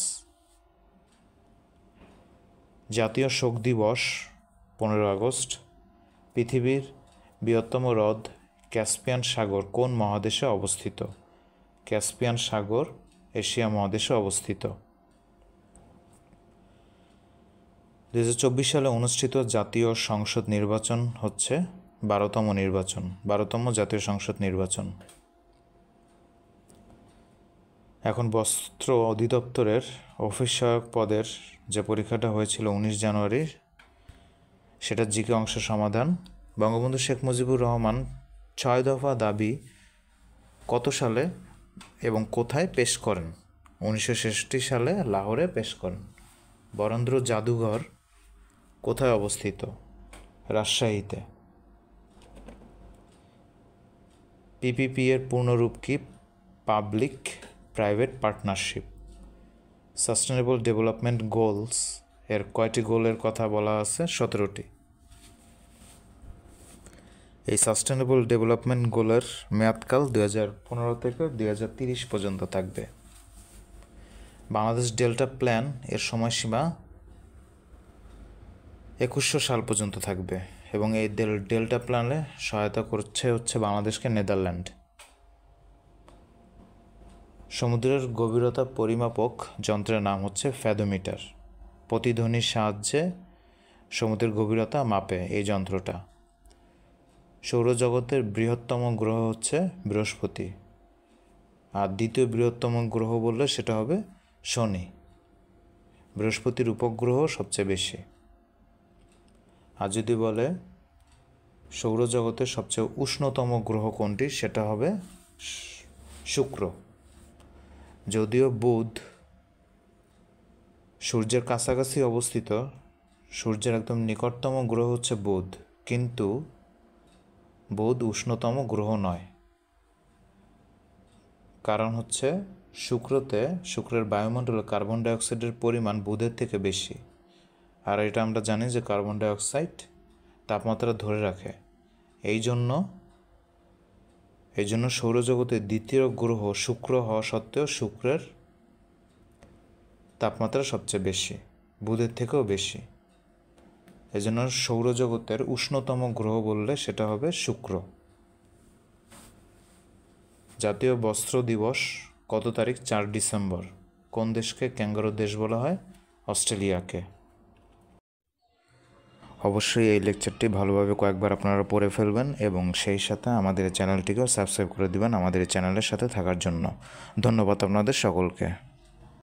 জাতীয় শোক দিবস 15 আগস্ট। পৃথিবীর বৃহত্তম হ্রদ ক্যাসপিয়ান সাগর কোন মহাদেশে অবস্থিত? ক্যাসপিয়ান সাগর এশিয়া মহাদেশে অবস্থিত। 2024 সালে অনুষ্ঠিত জাতীয় সংসদ নির্বাচন হচ্ছে 12তম জাতীয় সংসদ নির্বাচন। এখন বস্ত্র অধিদপ্তরের অফিস সহায়ক পদের যে পরীক্ষাটা হয়েছিল 19 জানুয়ারির, সেটার জিকে অংশ সমাধান। বঙ্গবন্ধু শেখ মুজিবুর রহমান 6 দফা দাবি কত সালে এবং কোথায় পেশ করেন? 1966 সালে লাহোরে পেশ করেন। বরেন্দ্র জাদুঘর কোথায় অবস্থিত? রাজশাহীতে। পিপিপি এর পূর্ণরূপ কি? Public private partnership. Sustainable development goals এর কয়টি গোলের কথা বলা আছে? 17টি। এই সাস্টেনেবল ডেভেলপমেন্ট গোলের মেয়াদকাল 2015 থেকে 2030 পর্যন্ত থাকবে। বাংলাদেশ ডেল্টা প্ল্যান এর সময়সীমা 2100 সাল পর্যন্ত থাকবে এবং এই ডেল্টা প্ল্যানে সহায়তা করছে বাংলাদেশকে নেদারল্যান্ড। সমুদ্রের গভীরতা পরিমাপক যন্ত্রের নাম হচ্ছে ফ্যাদোমিটার। প্রতিধ্বনির সাহায্যে সমুদ্রের গভীরতা মাপে এই যন্ত্রটা। সৌরজগতের বৃহত্তম গ্রহ হচ্ছে বৃহস্পতি, আর দ্বিতীয় বৃহত্তম গ্রহ বললে সেটা হবে শনি। বৃহস্পতির উপগ্রহ সবচেয়ে বেশি। আর যদি বলে সৌরজগতের সবচেয়ে উষ্ণতম গ্রহ কোনটি, সেটা হবে শুক্র। যদিও বুধ সূর্যের কাছাকাছি অবস্থিত, সূর্যের একদম নিকটতম গ্রহ হচ্ছে বুধ, কিন্তু বুধ উষ্ণতম গ্রহ নয়। কারণ হচ্ছে শুক্রের বায়ুমণ্ডলে কার্বন ডাইঅক্সাইডের পরিমাণ বুধের থেকে বেশি, আর এটা আমরা জানি যে কার্বন ডাইঅক্সাইড তাপমাত্রা ধরে রাখে। এই জন্য সৌরজগতের দ্বিতীয় গ্রহ শুক্র হওয়া সত্ত্বেও শুক্রের তাপমাত্রা সবচেয়ে বেশি, বুধের থেকেও বেশি। এই জন্য সৌরজগতের উষ্ণতম গ্রহ বললে সেটা হবে শুক্র। জাতীয় বস্ত্র দিবস কত তারিখ? 4 ডিসেম্বর। কোন দেশকে ক্যাঙ্গারু দেশ বলা হয়? অস্ট্রেলিয়াকে। অবশ্যই এই লেকচারটি ভালোভাবে কয়েকবার আপনারা পড়ে ফেলবেন এবং সেই সাথে আমাদের চ্যানেলটিকেও সাবস্ক্রাইব করে দিবেন আমাদের চ্যানেলের সাথে থাকার জন্য। ধন্যবাদ আপনাদের সকলকে।